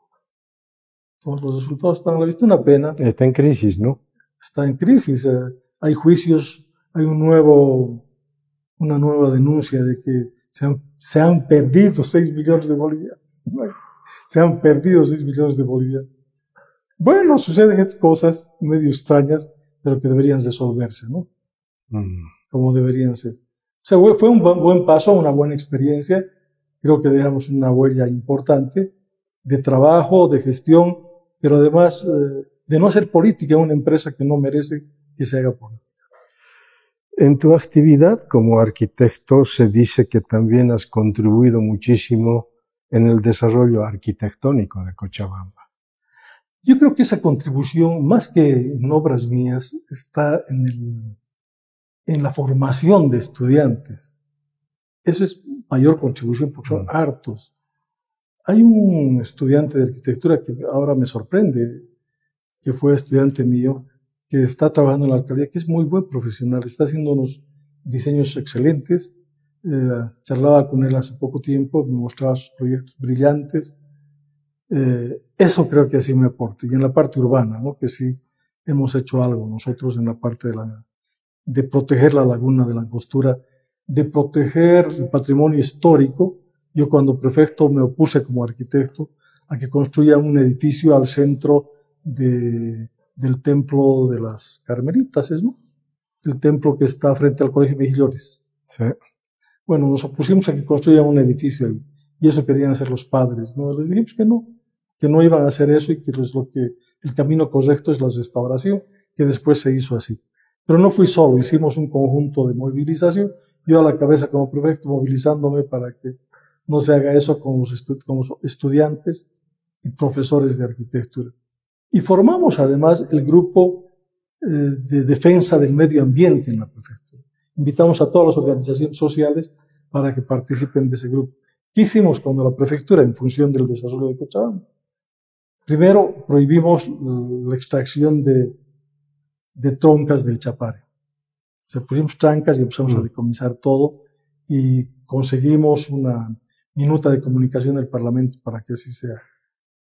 Entonces los resultados están a la vista. Una pena. Está en crisis, ¿no? Está en crisis. Hay juicios, hay una nueva denuncia de que se han perdido 6 millones de bolivianos. Se han perdido 6 millones de bolivianos. Bueno, suceden estas cosas medio extrañas, pero que deberían resolverse, ¿no? Como deberían ser. O sea, fue un buen paso, una buena experiencia. Creo que dejamos una huella importante de trabajo, de gestión, pero además de no hacer política en una empresa que no merece que se haga política. En tu actividad como arquitecto se dice que también has contribuido muchísimo en el desarrollo arquitectónico de Cochabamba. Yo creo que esa contribución, más que en obras mías, está en la formación de estudiantes. Eso es mayor contribución porque son hartos. Hay un estudiante de arquitectura que ahora me sorprende, que fue estudiante mío, que está trabajando en la alcaldía, que es muy buen profesional, está haciendo unos diseños excelentes. Charlaba con él hace poco tiempo, me mostraba sus proyectos brillantes. Eso creo que sí me aporta. Y en la parte urbana, ¿no? Que sí hemos hecho algo nosotros en la parte de proteger la laguna de la Angostura, de proteger el patrimonio histórico. Yo cuando prefecto me opuse como arquitecto a que construya un edificio al centro del templo de las Carmelitas, ¿no? El templo que está frente al Colegio Mejillones. Sí. Bueno, nos opusimos a que construyan un edificio ahí. Y eso querían hacer los padres, ¿no? Les dijimos que no iban a hacer eso y que el camino correcto es la restauración, que después se hizo así. Pero no fui solo, hicimos un conjunto de movilización, yo a la cabeza como prefecto movilizándome para que no se haga eso con los estudiantes y profesores de arquitectura. Y formamos además el grupo de defensa del medio ambiente en la prefectura. Invitamos a todas las organizaciones sociales para que participen de ese grupo. ¿Qué hicimos cuando la prefectura, en función del desarrollo de Cochabamba? Primero, prohibimos la extracción de troncas del Chapare. O sea, pusimos trancas y empezamos a decomisar todo y conseguimos una minuta de comunicación del Parlamento para que así sea.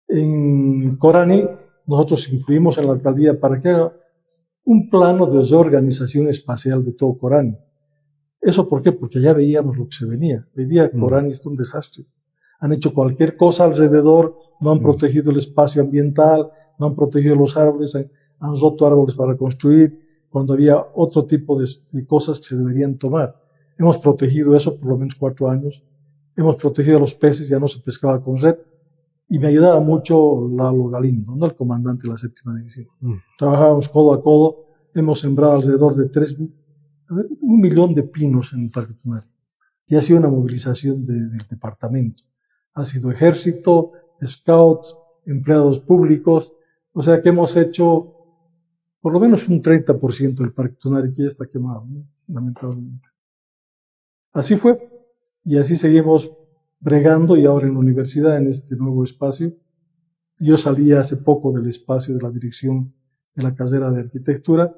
En Corani, nosotros influimos en la alcaldía para que haga un plano de reorganización espacial de todo Corani. ¿Eso por qué? Porque ya veíamos lo que se venía. Veía que Corani es un desastre. Han hecho cualquier cosa alrededor, no han protegido el espacio ambiental, no han protegido los árboles, han roto árboles para construir, cuando había otro tipo de cosas que se deberían tomar. Hemos protegido eso por lo menos 4 años. Hemos protegido a los peces, ya no se pescaba con red. Y me ayudaba mucho Lalo Galindo, ¿no? El comandante de la 7ª División. Trabajábamos codo a codo. Hemos sembrado alrededor de 1 millón de pinos en el Parque Tunari. Y ha sido una movilización del departamento. Ha sido ejército, scouts, empleados públicos. O sea que hemos hecho por lo menos un 30% del Parque Tunariquí está quemado, ¿no? Lamentablemente. Así fue, y así seguimos bregando, y ahora en la universidad, en este nuevo espacio. Yo salí hace poco del espacio de la dirección de la carrera de arquitectura,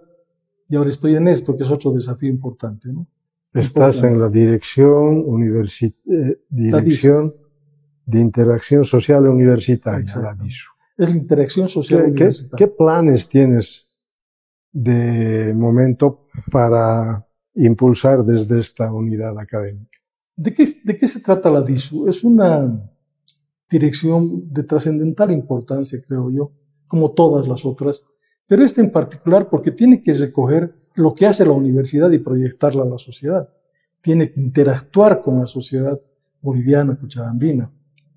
y ahora estoy en esto, que es otro desafío importante, ¿no? Estás en la dirección de Interacción Social Universitaria, la DISU. Es la Interacción Social Universitaria. ¿Qué planes tienes de momento para impulsar desde esta unidad académica? ¿De qué se trata la DISU? Es una dirección de trascendental importancia, creo yo, como todas las otras, pero esta en particular porque tiene que recoger lo que hace la universidad y proyectarla a la sociedad. Tiene que interactuar con la sociedad boliviana, cochabambina,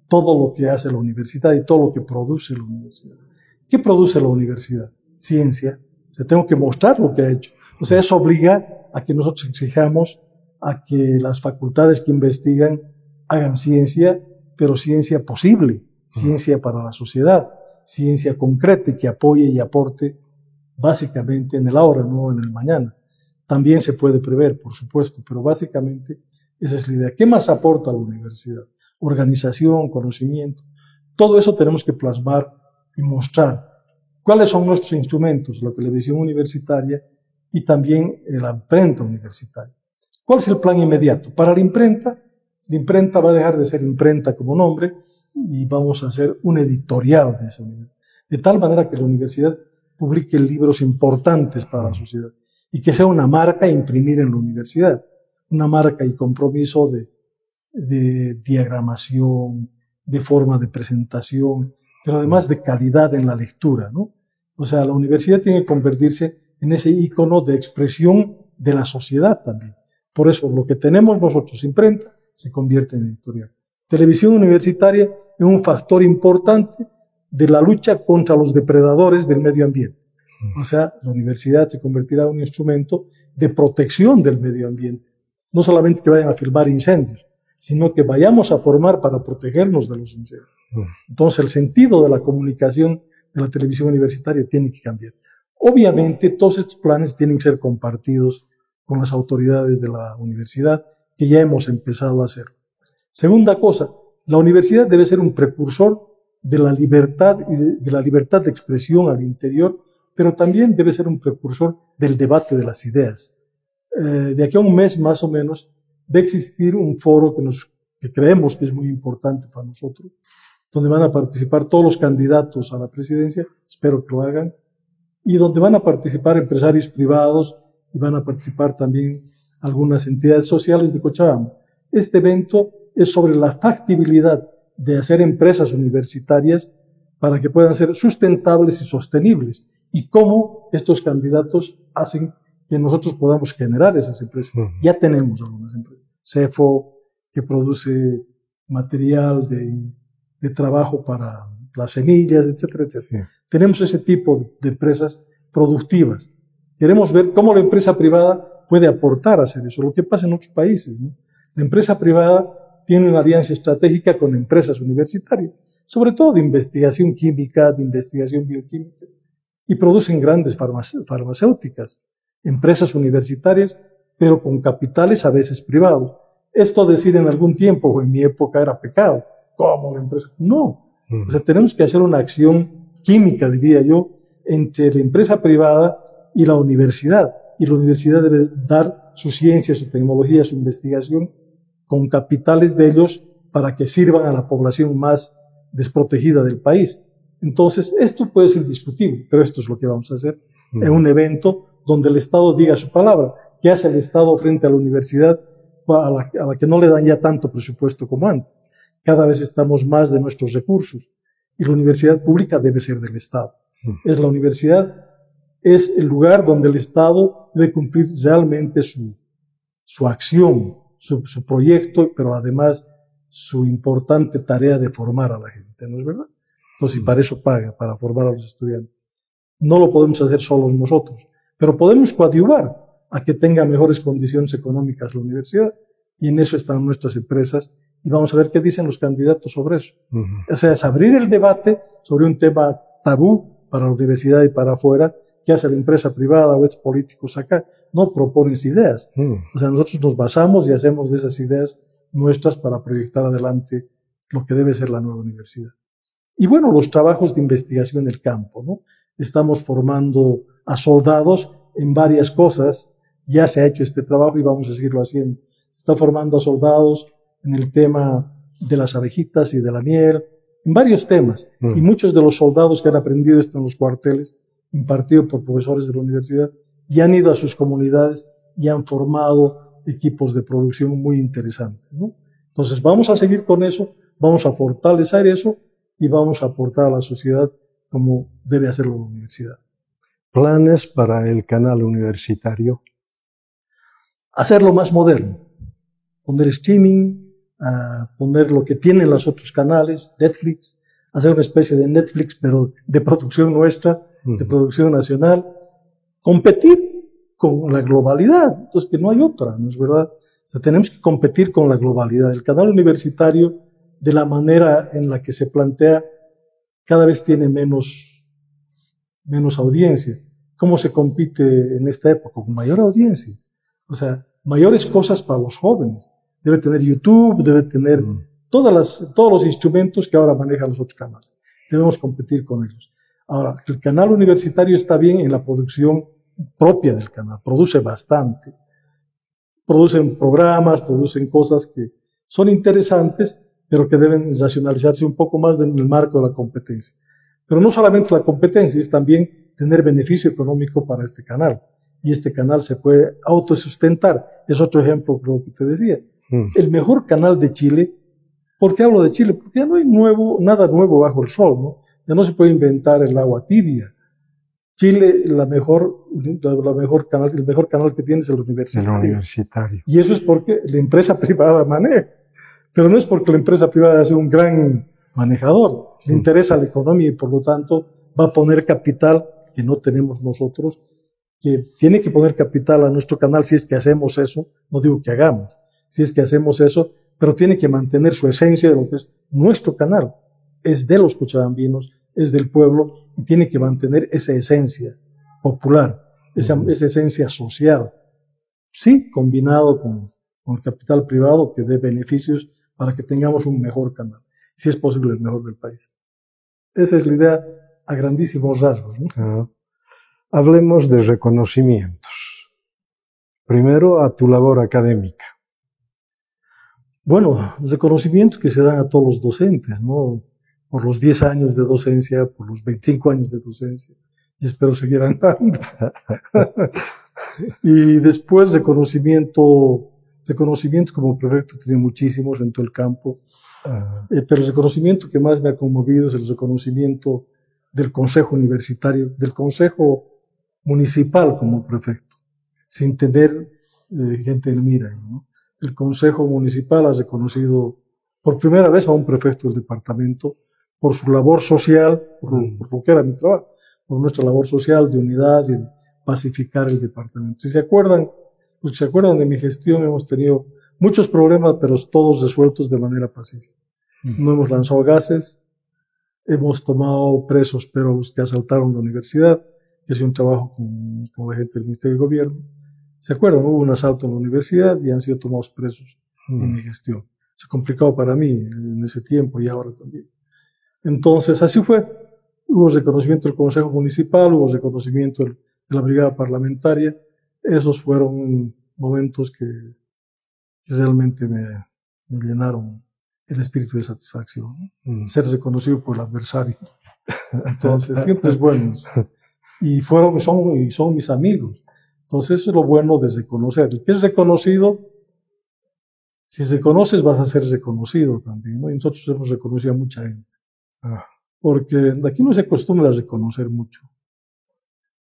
todo lo que hace la universidad y todo lo que produce la universidad. ¿Qué produce la universidad? Ciencia. O sea, tengo que mostrar lo que ha hecho. O sea, eso obliga a que nosotros exijamos a que las facultades que investigan hagan ciencia, pero ciencia posible, ciencia para la sociedad, ciencia concreta y que apoye y aporte básicamente en el ahora, no en el mañana. También se puede prever, por supuesto, pero básicamente esa es la idea. ¿Qué más aporta la universidad? Organización, conocimiento. Todo eso tenemos que plasmar y mostrar. ¿Cuáles son nuestros instrumentos? La televisión universitaria y también la imprenta universitaria. ¿Cuál es el plan inmediato? Para la imprenta va a dejar de ser imprenta como nombre y vamos a hacer un editorial de esa universidad. De tal manera que la universidad publique libros importantes para la sociedad y que sea una marca a imprimir en la universidad. Una marca y compromiso de diagramación, de forma de presentación, pero además de calidad en la lectura, ¿no? O sea, la universidad tiene que convertirse en ese ícono de expresión de la sociedad también. Por eso, lo que tenemos nosotros, imprenta, se convierte en editorial. Televisión universitaria es un factor importante de la lucha contra los depredadores del medio ambiente. O sea, la universidad se convertirá en un instrumento de protección del medio ambiente. No solamente que vayan a filmar incendios, sino que vayamos a formar para protegernos de los incendios. Entonces, el sentido de la comunicación de la televisión universitaria tiene que cambiar. Obviamente, todos estos planes tienen que ser compartidos con las autoridades de la universidad, que ya hemos empezado a hacer. Segunda cosa, la universidad debe ser un precursor de la libertad y de la libertad de expresión al interior, pero también debe ser un precursor del debate de las ideas. De aquí a un mes más o menos va a existir un foro que creemos que es muy importante para nosotros, donde van a participar todos los candidatos a la presidencia, espero que lo hagan, y donde van a participar empresarios privados y van a participar también algunas entidades sociales de Cochabamba. Este evento es sobre la factibilidad de hacer empresas universitarias para que puedan ser sustentables y sostenibles, y cómo estos candidatos hacen que nosotros podamos generar esas empresas. Ya tenemos algunas empresas. CEFO, que produce material de trabajo para las semillas, etcétera, etcétera. Tenemos ese tipo de empresas productivas. Queremos ver cómo la empresa privada puede aportar a hacer eso, lo que pasa en otros países, ¿no? La empresa privada tiene una alianza estratégica con empresas universitarias, sobre todo de investigación química, de investigación bioquímica, y producen grandes farmacéuticas, empresas universitarias, pero con capitales a veces privados. Esto decir en algún tiempo, o en mi época, era pecado. ¿Cómo la empresa? No. O sea, tenemos que hacer una acción química, diría yo, entre la empresa privada y la universidad. Y la universidad debe dar su ciencia, su tecnología, su investigación con capitales de ellos para que sirvan a la población más desprotegida del país. Entonces, esto puede ser discutible, pero esto es lo que vamos a hacer en un evento donde el Estado diga su palabra. ¿Qué hace el Estado frente a la universidad a la que no le dan ya tanto presupuesto como antes? Cada vez estamos más de nuestros recursos y la universidad pública debe ser del Estado. Es la universidad, es el lugar donde el Estado debe cumplir realmente su acción, su proyecto, pero además su importante tarea de formar a la gente, ¿no es verdad? Entonces, para eso paga, para formar a los estudiantes. No lo podemos hacer solos nosotros, pero podemos coadyuvar a que tenga mejores condiciones económicas la universidad, y en eso están nuestras empresas, y vamos a ver qué dicen los candidatos sobre eso. O sea, es abrir el debate sobre un tema tabú para la universidad y para afuera, qué hace la empresa privada o estos políticos acá. No proponen ideas. O sea, nosotros nos basamos y hacemos de esas ideas nuestras para proyectar adelante lo que debe ser la nueva universidad. Y bueno, los trabajos de investigación en el campo, ¿no? Estamos formando a soldados en varias cosas. Ya se ha hecho este trabajo y vamos a seguirlo haciendo. Se está formando a soldados en el tema de las abejitas y de la miel, en varios temas. Y muchos de los soldados que han aprendido esto en los cuarteles, impartido por profesores de la universidad, y han ido a sus comunidades y han formado equipos de producción muy interesantes, ¿no? Entonces vamos a seguir con eso, vamos a fortalecer eso y vamos a aportar a la sociedad como debe hacerlo la universidad. ¿Planes para el canal universitario? Hacerlo más moderno, poner streaming, poner lo que tienen los otros canales, Netflix, hacer una especie de Netflix, pero de producción nuestra, de producción nacional, competir con la globalidad, entonces que no hay otra, ¿no es verdad? O sea, tenemos que competir con la globalidad. El canal universitario, de la manera en la que se plantea, cada vez tiene menos audiencia. ¿Cómo se compite en esta época? Con mayor audiencia. O sea, mayores cosas para los jóvenes. Debe tener YouTube, debe tener todos los instrumentos que ahora manejan los otros canales. Debemos competir con ellos. Ahora, el canal universitario está bien en la producción propia del canal. Produce bastante. Producen programas, producen cosas que son interesantes, pero que deben racionalizarse un poco más en el marco de la competencia. Pero no solamente la competencia, es también tener beneficio económico para este canal. Y este canal se puede autosustentar. Es otro ejemplo de lo que te decía. El mejor canal de Chile. ¿Por qué hablo de Chile? Porque ya no hay nada nuevo bajo el sol, ¿no? Ya no se puede inventar el agua tibia. Chile, el mejor canal que tiene es el universitario. El universitario. Y eso es porque la empresa privada maneja. Pero no es porque la empresa privada es un gran manejador. Le interesa la economía y por lo tanto va a poner capital que no tenemos nosotros, que tiene que poner capital a nuestro canal si es que hacemos eso. No digo que hagamos, si es que hacemos eso, pero tiene que mantener su esencia de lo que es nuestro canal. Es de los cochabambinos, es del pueblo y tiene que mantener esa esencia popular, esa esencia social. Sí, combinado con el capital privado que dé beneficios para que tengamos un mejor canal. Si es posible, el mejor del país. Esa es la idea a grandísimos rasgos, ¿no? Hablemos de reconocimientos. Primero, a tu labor académica. Bueno, reconocimientos que se dan a todos los docentes, ¿no? Por los 10 años de docencia, por los 25 años de docencia, y espero seguir andando. Y después reconocimientos como prefecto tenía muchísimos en todo el campo, pero el reconocimiento que más me ha conmovido es el reconocimiento del Consejo Universitario, del Consejo Municipal como prefecto, sin tener gente en mira, ¿no? El Consejo Municipal ha reconocido por primera vez a un prefecto del departamento por su labor social, por lo que era mi trabajo, por nuestra labor social de unidad y de pacificar el departamento. Si se acuerdan, los que se acuerdan de mi gestión, hemos tenido muchos problemas, pero todos resueltos de manera pacífica. No hemos lanzado gases, hemos tomado presos, pero los que asaltaron la universidad, que es un trabajo con la gente del Ministerio de Gobierno. ¿Se acuerdan? Hubo un asalto en la universidad y han sido tomados presos en mi gestión. Se ha complicado para mí en ese tiempo y ahora también. Entonces, así fue. Hubo reconocimiento del Consejo Municipal, hubo reconocimiento de la Brigada Parlamentaria. Esos fueron momentos que realmente me llenaron el espíritu de satisfacción, ¿no? Ser reconocido por el adversario. Entonces, siempre es bueno. Y son mis amigos. Entonces, eso es lo bueno de reconocer. El que es reconocido, si reconoces, vas a ser reconocido también, ¿no? Y nosotros hemos reconocido a mucha gente. Porque aquí no se acostumbra a reconocer mucho.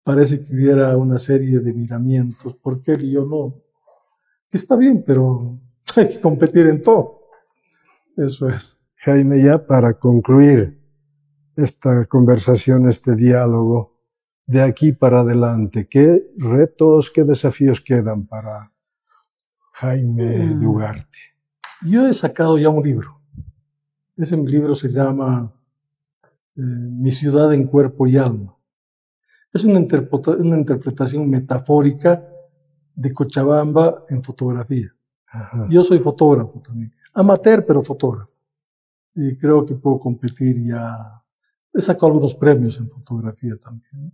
Parece que hubiera una serie de miramientos. ¿Por qué él y yo no? Que está bien, pero hay que competir en todo. Eso es. Jaime, ya para concluir esta conversación, este diálogo, de aquí para adelante, ¿qué retos, qué desafíos quedan para Jaime de Ugarte? Yo he sacado ya un libro. Mi libro se llama Mi ciudad en cuerpo y alma. Es una interpretación metafórica de Cochabamba en fotografía. Ajá. Yo soy fotógrafo también, amateur pero fotógrafo. Y creo que puedo competir ya. He sacado algunos premios en fotografía también.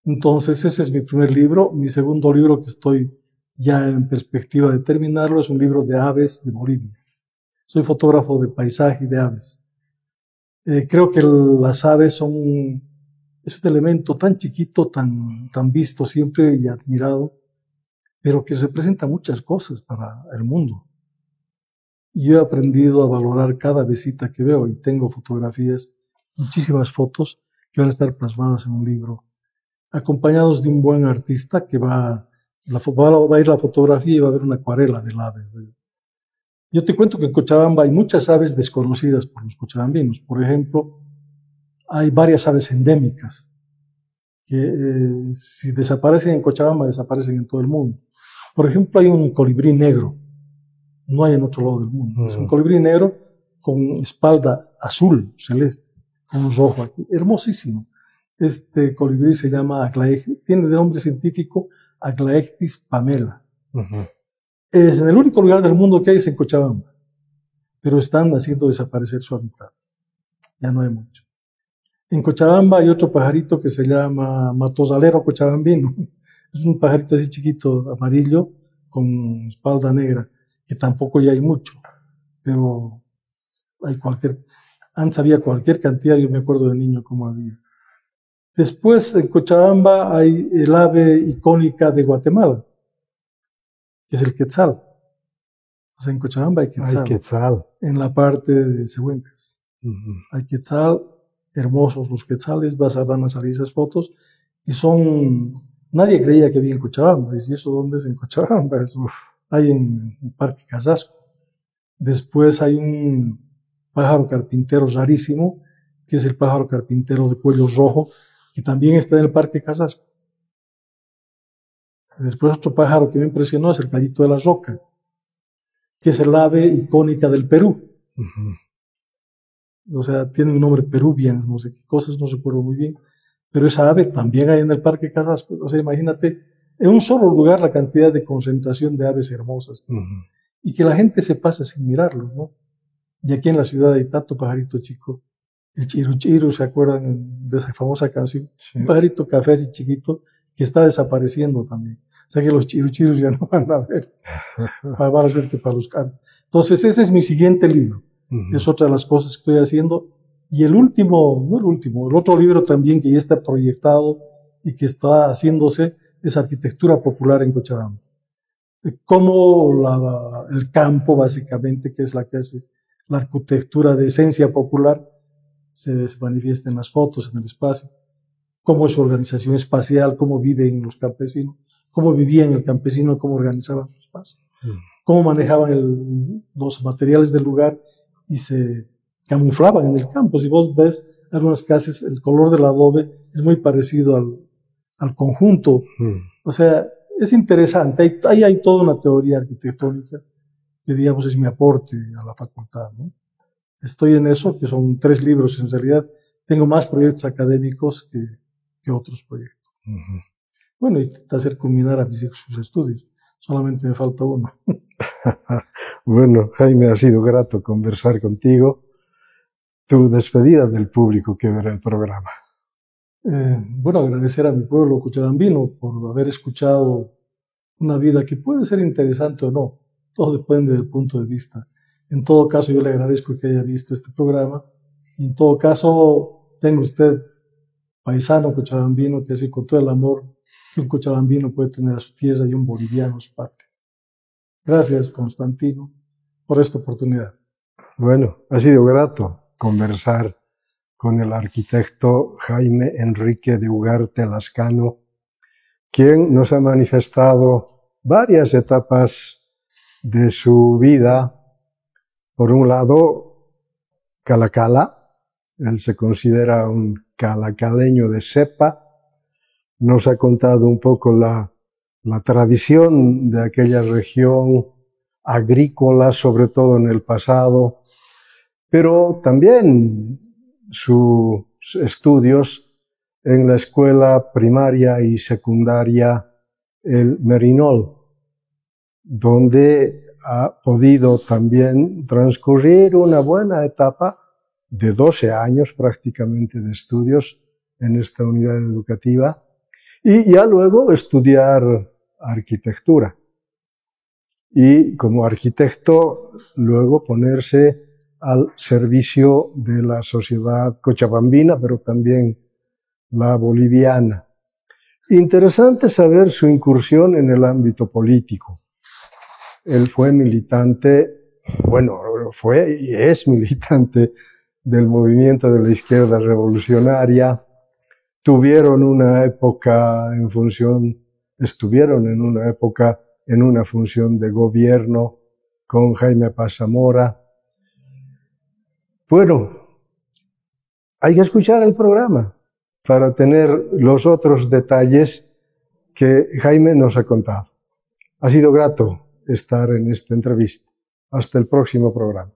Entonces ese es mi primer libro. Mi segundo libro, que estoy ya en perspectiva de terminarlo, es un libro de aves de Bolivia. Soy fotógrafo de paisaje y de aves. Creo que las aves es un elemento tan chiquito, tan visto siempre y admirado, pero que representa muchas cosas para el mundo. Y yo he aprendido a valorar cada avecita que veo, y tengo fotografías, muchísimas fotos que van a estar plasmadas en un libro, acompañados de un buen artista que va a ir la fotografía y va a haber una acuarela del ave. Yo te cuento que en Cochabamba hay muchas aves desconocidas por los cochabambinos. Por ejemplo, hay varias aves endémicas que si desaparecen en Cochabamba, desaparecen en todo el mundo. Por ejemplo, hay un colibrí negro. No hay en otro lado del mundo. Es un colibrí negro con espalda azul, celeste, con un rojo aquí. Hermosísimo. Este colibrí se llama tiene de nombre científico Aglaectis pamela. Es en el único lugar del mundo que hay es en Cochabamba, pero están haciendo desaparecer su hábitat. Ya no hay mucho. En Cochabamba hay otro pajarito que se llama matozalero cochabambino. Es un pajarito así chiquito, amarillo, con espalda negra, que tampoco ya hay mucho, pero hay antes había cualquier cantidad, yo me acuerdo de niño cómo había. Después en Cochabamba hay el ave icónica de Guatemala, que es el quetzal. O sea, en Cochabamba hay quetzal. Hay quetzal. En la parte de Cehuencas. Hay quetzal, hermosos los quetzales, van a salir esas fotos, y nadie creía que había en Cochabamba. ¿Y eso dónde es en Cochabamba? Hay en el Parque Casasco. Después hay un pájaro carpintero rarísimo, que es el pájaro carpintero de cuello rojo, que también está en el Parque Casasco. Después otro pájaro que me impresionó es el gallito de la roca, que es el ave icónica del Perú. O sea, tiene un nombre peruviano, no sé qué cosas, no recuerdo muy bien, pero esa ave también hay en el Parque Casasco. O sea, imagínate, en un solo lugar la cantidad de concentración de aves hermosas, y que la gente se pasa sin mirarlo, ¿no? Y aquí en la ciudad hay tanto pajarito chico, el chiru-chiru, ¿se acuerdan de esa famosa canción? Sí. Un pajarito café así chiquito que está desapareciendo también. O sea que los chiru-chirus ya no van a ver, van a verte para buscar. Entonces ese es mi siguiente libro. Es otra de las cosas que estoy haciendo. Y el otro libro también que ya está proyectado y que está haciéndose es Arquitectura Popular en Cochabamba. Cómo el campo, básicamente, que es la que hace la arquitectura de esencia popular, se manifiesta en las fotos, en el espacio. Cómo es su organización espacial, cómo viven los campesinos, cómo vivían el campesino, cómo organizaban su espacio, cómo manejaban los materiales del lugar y se camuflaban en el campo. Si vos ves algunas casas, el color del adobe es muy parecido al conjunto. O sea, es interesante. Ahí hay toda una teoría arquitectónica que, digamos, es mi aporte a la facultad, ¿no? Estoy en eso, que son 3 libros en realidad. Tengo más proyectos académicos que otros proyectos. Bueno, y hacer culminar a mis hijos sus estudios. Solamente me falta uno. Bueno, Jaime, ha sido grato conversar contigo. Tu despedida del público que verá el programa. Bueno, agradecer a mi pueblo cochabambino por haber escuchado una vida que puede ser interesante o no. Todo depende del punto de vista. En todo caso, yo le agradezco que haya visto este programa. Y en todo caso, tenga usted, paisano cochabambino, que así con todo el amor que un cochabambino puede tener a su tierra y un boliviano a su patria. Gracias, Constantino, por esta oportunidad. Bueno, ha sido grato conversar con el arquitecto Jaime Enrique de Ugarte Lascano, quien nos ha manifestado varias etapas de su vida. Por un lado, Calacala, él se considera un calacaleño de cepa, nos ha contado un poco la tradición de aquella región agrícola, sobre todo en el pasado, pero también sus estudios en la escuela primaria y secundaria el Merinol, donde ha podido también transcurrir una buena etapa de 12 años prácticamente de estudios en esta unidad educativa y ya luego estudiar arquitectura. Y como arquitecto luego ponerse al servicio de la sociedad cochabambina, pero también la boliviana. Interesante saber su incursión en el ámbito político. Él fue militante, bueno, fue y es militante del movimiento de la izquierda revolucionaria. Estuvieron en una época en una función de gobierno con Jaime Paz Zamora. Bueno, hay que escuchar el programa para tener los otros detalles que Jaime nos ha contado. Ha sido grato estar en esta entrevista. Hasta el próximo programa.